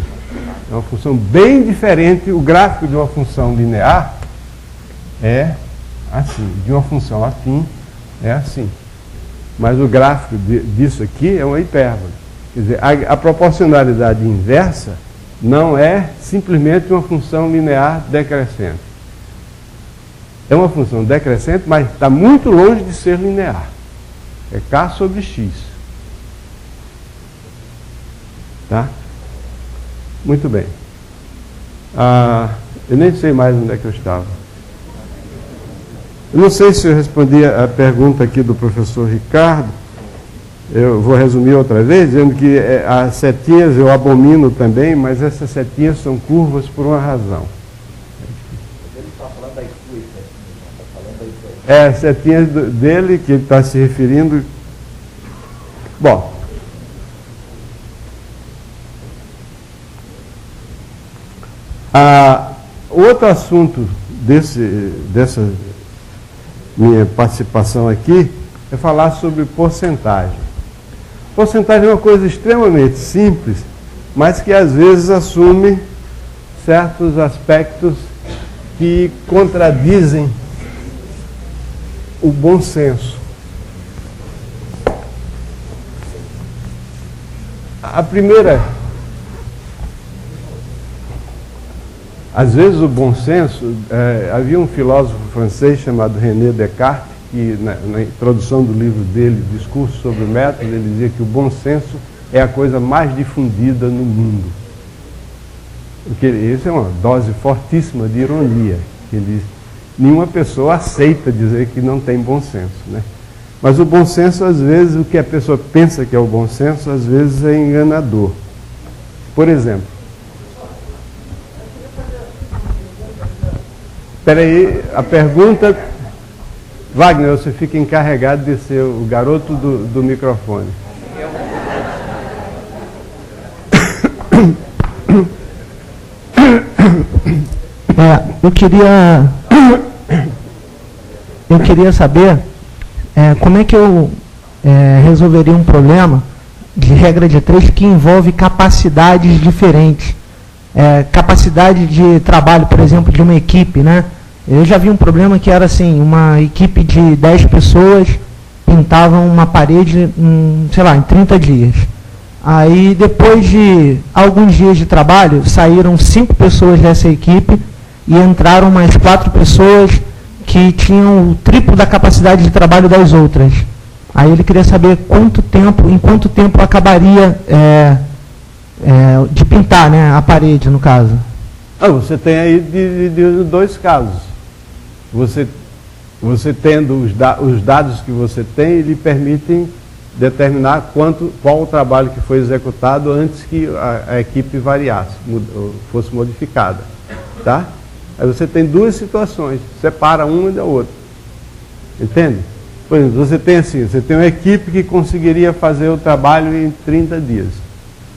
É uma função bem diferente. O gráfico de uma função linear é assim, de uma função afim é assim. Mas o gráfico disso aqui é uma hipérbole. Quer dizer, a proporcionalidade inversa não é simplesmente uma função linear decrescente. É uma função decrescente, mas está muito longe de ser linear. É k sobre x. Tá? Muito bem. Eu nem sei mais onde é que eu estava. Eu não sei se eu respondi a pergunta aqui do professor Ricardo. Eu vou resumir outra vez, dizendo que as setinhas eu abomino também, mas essas setinhas são curvas por uma razão. Ele está falando das suas setinhas, está falando das suas. É, setinhas dele, que ele está se referindo. Bom. Outro assunto dessa minha participação aqui é falar sobre porcentagem. Porcentagem é uma coisa extremamente simples, mas que às vezes assume certos aspectos que contradizem o bom senso. A primeira, às vezes o bom senso, havia um filósofo francês chamado René Descartes, que na introdução do livro dele, Discurso sobre o Método, ele dizia que o bom senso é a coisa mais difundida no mundo. Porque isso é uma dose fortíssima de ironia. Ele diz, nenhuma pessoa aceita dizer que não tem bom senso, né? Mas o bom senso, às vezes, o que a pessoa pensa que é o bom senso, às vezes é enganador. Por exemplo, espera aí, a pergunta... Wagner, você fica encarregado de ser o garoto do microfone. Eu queria saber como é que eu resolveria um problema de regra de 3 que envolve capacidades diferentes. Capacidade de trabalho, por exemplo, de uma equipe, né? Eu já vi um problema que era assim, uma equipe de 10 pessoas pintavam uma parede, sei lá, em 30 dias. Aí, depois de alguns dias de trabalho, saíram 5 pessoas dessa equipe e entraram mais 4 pessoas que tinham o triplo da capacidade de trabalho das outras. Aí ele queria saber em quanto tempo acabaria de pintar, né, a parede, no caso. Você tem aí de 2 casos. Você tendo os dados que você tem, lhe permitem determinar qual o trabalho que foi executado antes que a equipe variasse, fosse modificada. Tá? Aí você tem 2 situações, separa uma da outra. Entende? Por exemplo, você tem uma equipe que conseguiria fazer o trabalho em 30 dias.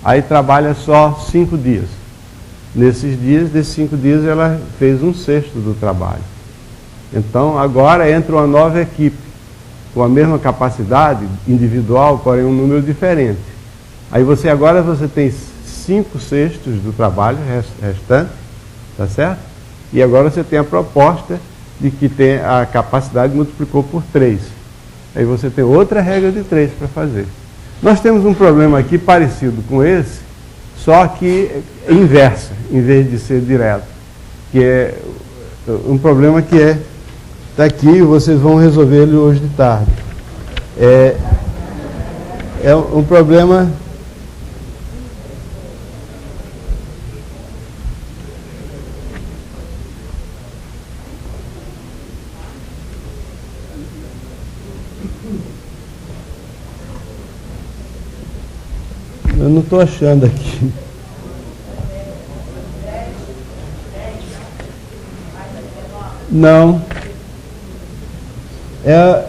Aí trabalha só 5 dias. Nesses 5 dias, ela fez 1/6 do trabalho. Então, agora entra uma nova equipe, com a mesma capacidade individual, porém um número diferente. Aí agora você tem 5/6 do trabalho restante, tá certo? E agora você tem a proposta de que tem a capacidade multiplicou por 3. Aí você tem outra regra de 3 para fazer. Nós temos um problema aqui parecido com esse, só que inversa, em vez de ser direto. Que é um problema que está aqui e vocês vão resolver ele hoje de tarde. É um problema... Eu não estou achando aqui. Não. É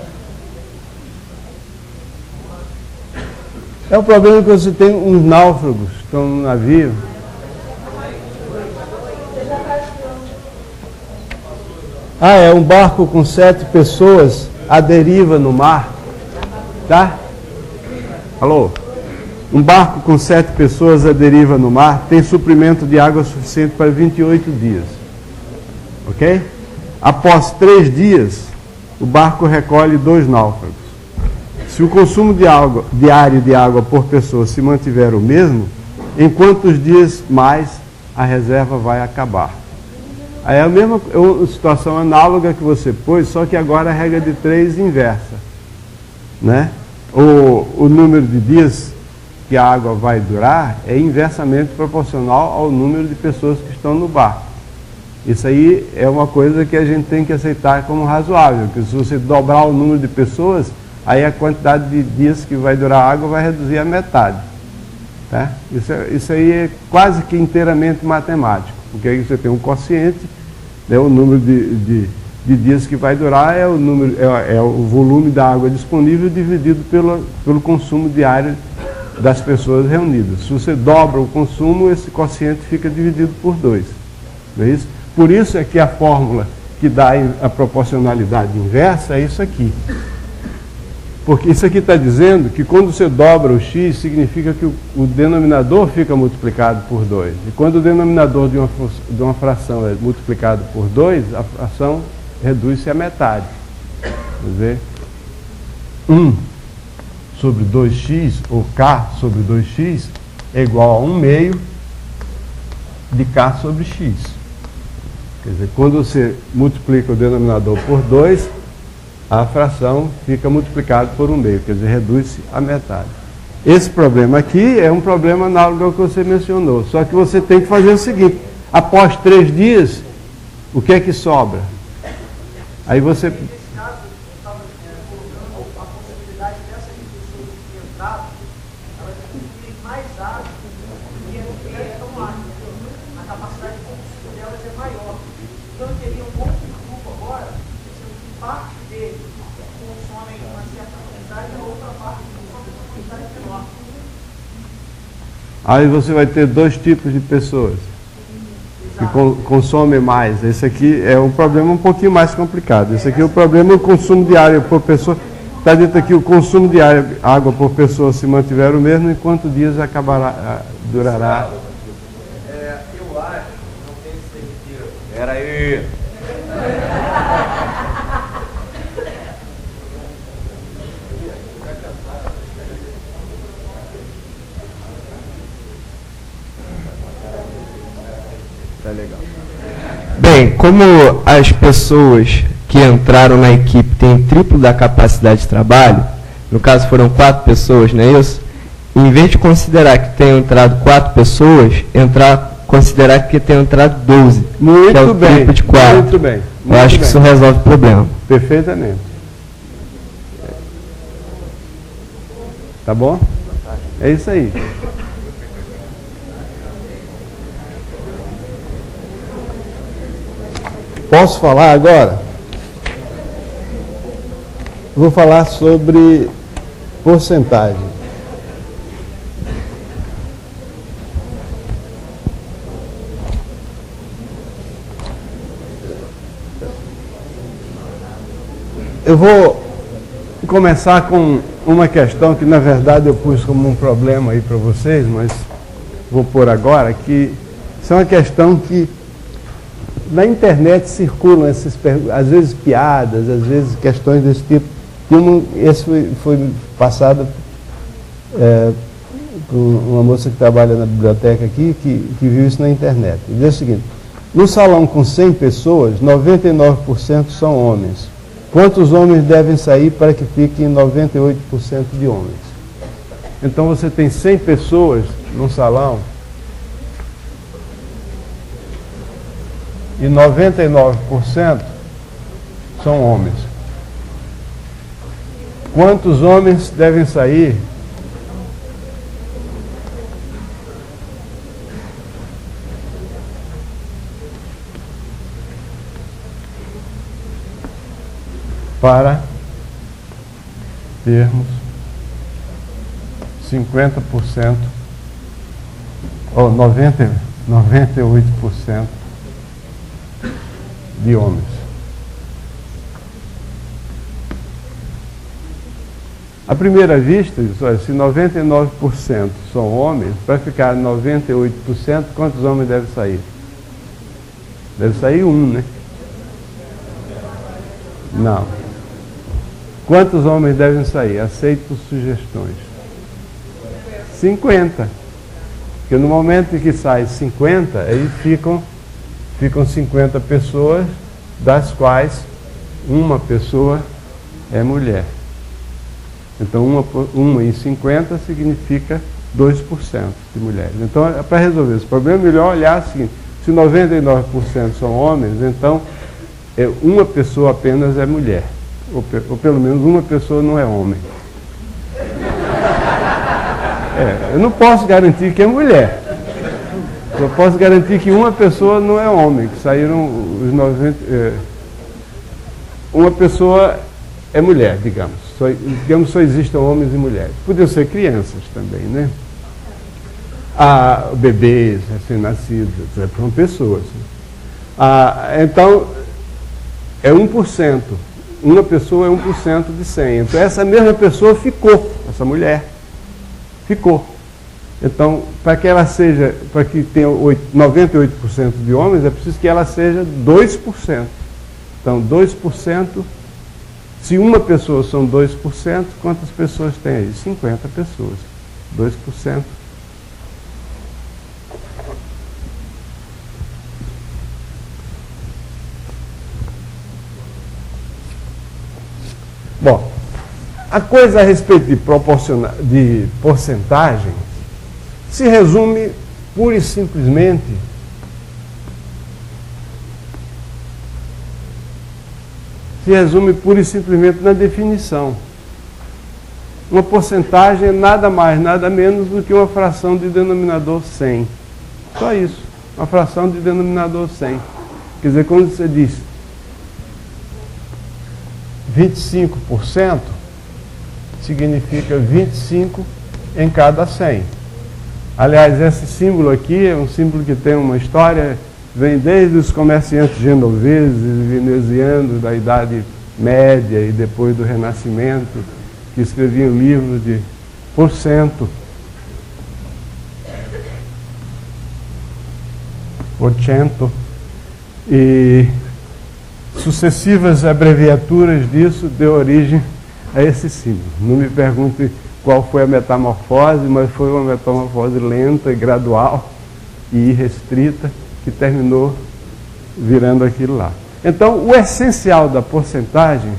o problema que você tem uns náufragos que estão no navio. É um barco com 7 pessoas à deriva no mar. Tá? Alô? Um barco com 7 pessoas à deriva no mar tem suprimento de água suficiente para 28 dias. Ok? Após 3 dias, o barco recolhe 2 náufragos. Se o consumo diário de água por pessoa se mantiver o mesmo, em quantos dias mais a reserva vai acabar? Aí é a mesma situação análoga que você pôs, só que agora a regra de 3 inversa. Né? O número de dias que a água vai durar é inversamente proporcional ao número de pessoas que estão no barco. Isso aí é uma coisa que a gente tem que aceitar como razoável, porque se você dobrar o número de pessoas, aí a quantidade de dias que vai durar a água vai reduzir a metade. Tá? Isso aí é quase que inteiramente matemático, porque aí você tem um quociente, né, o número de dias que vai durar é o volume da água disponível dividido pelo consumo diário das pessoas reunidas. Se você dobra o consumo, esse quociente fica dividido por 2. Não é isso? Por isso é que a fórmula que dá a proporcionalidade inversa é isso aqui. Porque isso aqui está dizendo que quando você dobra o x, significa que o denominador fica multiplicado por 2. E quando o denominador de uma fração é multiplicado por 2, a fração reduz-se à metade. Quer dizer, 1 sobre 2x, ou k sobre 2x, é igual a 1 meio de k sobre x. Quer dizer, quando você multiplica o denominador por 2, a fração fica multiplicada por 1 meio, quer dizer, reduz-se à metade. Esse problema aqui é um problema análogo ao que você mencionou, só que você tem que fazer o seguinte: após 3 dias, o que é que sobra? Aí você... Aí você vai ter 2 tipos de pessoas que consomem mais. Esse aqui é um problema um pouquinho mais complicado. Esse aqui é o problema do consumo diário por pessoa. Está dito aqui, o consumo diário de água por pessoa se mantiver o mesmo, em quantos dias durará? Eu acho, não tenho certeza. Espera aí. Bem, como as pessoas que entraram na equipe têm triplo da capacidade de trabalho, no caso foram 4 pessoas, não é isso? Em vez de considerar que tenham entrado 4 pessoas, considerar que tenham entrado 12, muito que é o bem, triplo de 4. Muito bem. Muito Eu acho que isso resolve o problema. Perfeitamente. Tá bom? É isso aí. Posso falar agora? Vou falar sobre porcentagem. Eu vou começar com uma questão que, na verdade, eu pus como um problema aí para vocês, mas vou pôr agora, que isso é uma questão que na internet circulam essas, às vezes piadas, às vezes questões desse tipo. Esse foi passado por uma moça que trabalha na biblioteca aqui, que viu isso na internet. Ele diz o seguinte: no salão com 100 pessoas, 99% são homens. Quantos homens devem sair para que fiquem 98% de homens? Então você tem 100 pessoas num salão e 99% são homens. Quantos homens devem sair para termos 50% ou 98% de homens? À primeira vista, olha, se 99% são homens, para ficar 98%, quantos homens devem sair? Deve sair um, né? Não. Quantos homens devem sair? Aceito sugestões. 50. Porque no momento em que sai 50, aí ficam 50 pessoas, das quais uma pessoa é mulher. Então, uma em 50 significa 2% de mulheres. Então, para resolver esse problema, é melhor olhar o seguinte: se 99% são homens, então uma pessoa apenas é mulher. Ou pelo menos uma pessoa não é homem. Eu não posso garantir que é mulher. Eu posso garantir que uma pessoa não é homem, que saíram os 90... uma pessoa é mulher, digamos. Só existam homens e mulheres. Podiam ser crianças também, né? Bebês, recém-nascidos, são pessoas. Então, é 1%. Uma pessoa é 1% de 100. Então, essa mesma pessoa ficou, essa mulher ficou. Então, para que tenha 98% de homens, é preciso que ela seja 2%. Então, 2%, se uma pessoa são 2%, quantas pessoas tem aí? 50 pessoas. 2%. Bom, a coisa a respeito de porcentagem se resume pura e simplesmente na definição. Uma porcentagem é nada mais, nada menos do que uma fração de denominador 100. Só isso, uma fração de denominador 100. Quer dizer, quando você diz 25%, significa 25 em cada 100. Aliás, esse símbolo aqui é um símbolo que tem uma história, vem desde os comerciantes genoveses e venezianos da Idade Média e depois do Renascimento, que escreviam livros de porcento. E sucessivas abreviaturas disso deu origem a esse símbolo. Não me pergunte qual foi a metamorfose, mas foi uma metamorfose lenta e gradual e irrestrita, que terminou virando aquilo lá. Então, o essencial da porcentagem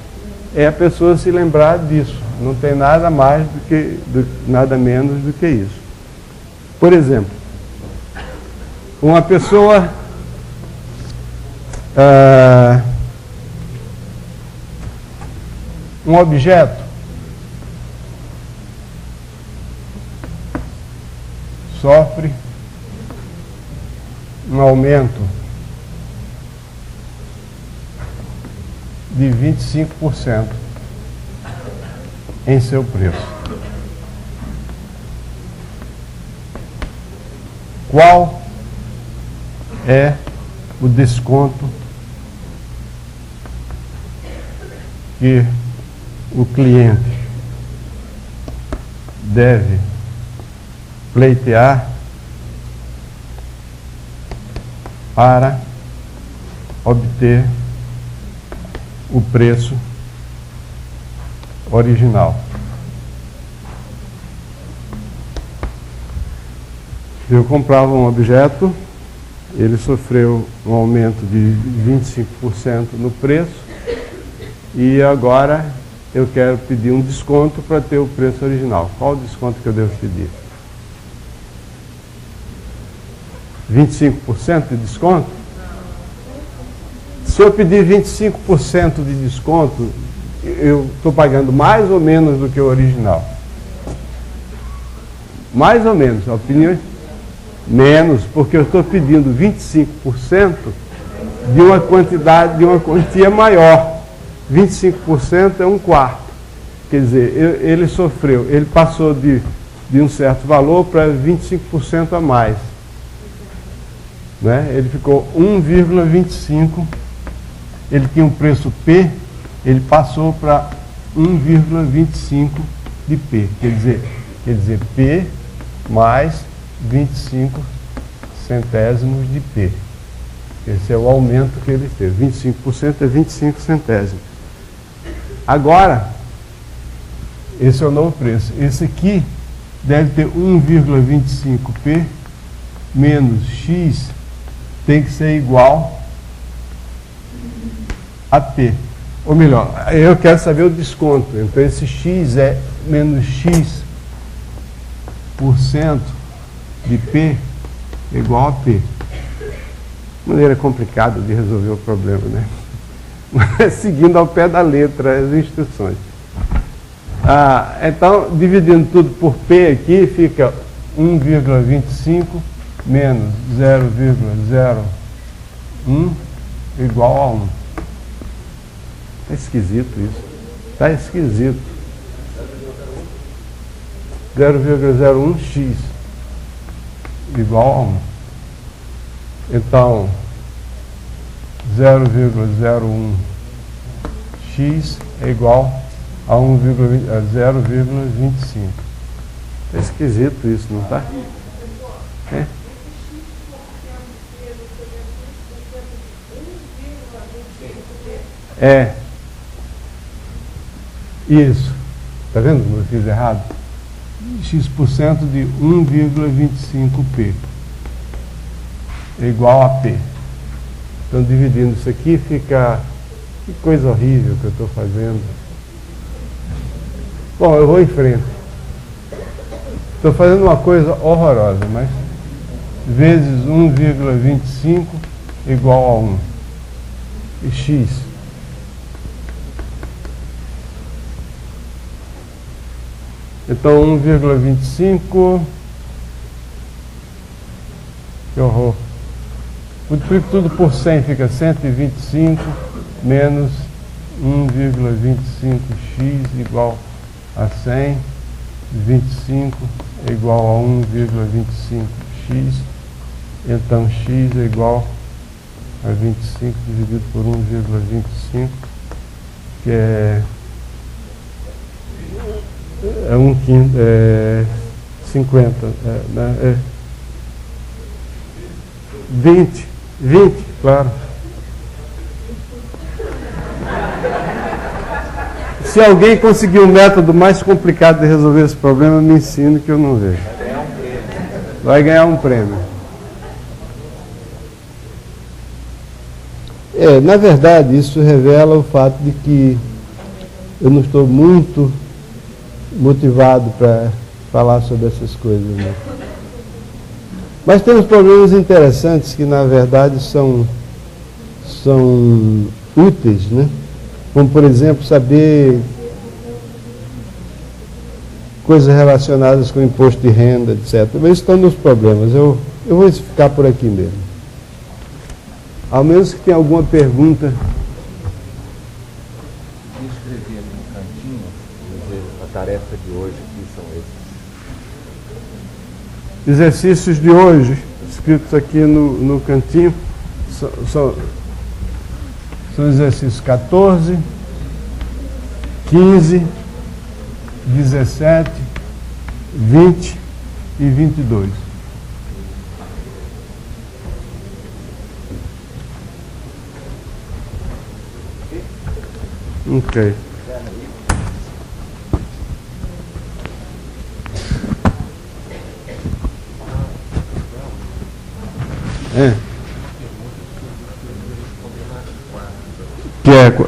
é a pessoa se lembrar disso. Não tem nada mais nada menos do que isso. Por exemplo, uma pessoa um objeto sofre um aumento de 25% em seu preço. Qual é o desconto que o cliente deve pleitear para obter o preço original? Eu comprava um objeto, ele sofreu um aumento de 25% no preço e agora eu quero pedir um desconto para ter o preço original. Qual o desconto que eu devo pedir? 25% de desconto? Se eu pedir 25% de desconto, eu estou pagando mais ou menos do que o original? Mais ou menos, a opinião menos, porque eu estou pedindo 25% de uma quantidade, de uma quantia maior. 25% é um quarto. Quer dizer, ele passou de um certo valor para 25% a mais. Né? Ele ficou 1,25. Ele tinha um preço P, ele passou para 1,25 de P. Quer dizer, P mais 25 centésimos de P. Esse é o aumento que ele teve. 25% é 25 centésimos. Agora, esse é o novo preço. Esse aqui deve ter 1,25P menos X, tem que ser igual a P. Ou melhor, eu quero saber o desconto. Então esse X é menos X% de P igual a P. Maneira complicada de resolver o problema, né? Mas seguindo ao pé da letra as instruções. Então, dividindo tudo por P aqui, fica 1,25 menos 0,01 igual a 1. Está esquisito isso. Está esquisito. 0,01x igual a 1. Então, 0,01x é igual a 0,25. Está esquisito isso, não está? É? É. Isso. Está vendo como eu fiz errado? X% de 1,25p é igual a P. Então, dividindo isso aqui, fica... Que coisa horrível que eu estou fazendo. Bom, eu vou em frente. Estou fazendo uma coisa horrorosa, mas... Vezes 1,25 igual a 1. E X. Então, 1,25... Que horror. Multiplico tudo por 100, fica 125 menos 1,25x igual a 100. 25 é igual a 1,25x. Então, x é igual a 25 dividido por 1,25, que é 50, né? 20, claro. Se alguém conseguir um método mais complicado de resolver esse problema, me ensine que eu não vejo. Vai ganhar um prêmio. Na verdade, isso revela o fato de que eu não estou muito motivado para falar sobre essas coisas, né? Mas temos problemas interessantes que, na verdade, são úteis, né? Como, por exemplo, saber coisas relacionadas com imposto de renda, etc. Mas estão nos problemas. Eu vou ficar por aqui mesmo. Ao menos que tenha alguma pergunta. Escrever ali no cantinho, dizer, a tarefa de hoje aqui são esses. Exercícios de hoje, escritos aqui no cantinho, são exercícios 14, 15, 17, 20 e 22. Ok.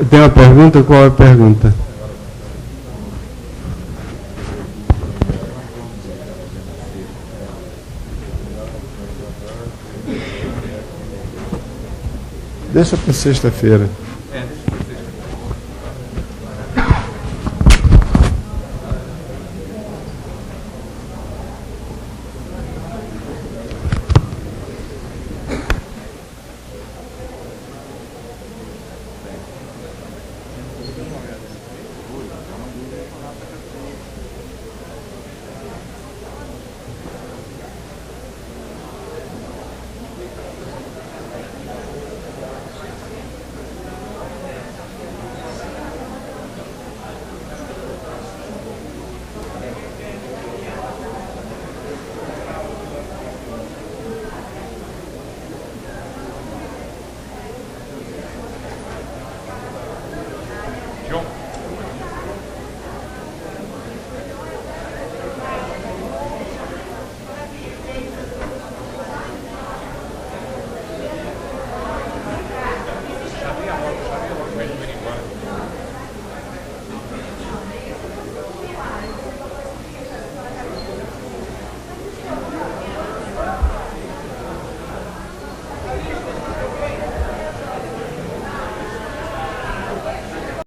Tem uma pergunta? Qual é a pergunta? Deixa para sexta-feira.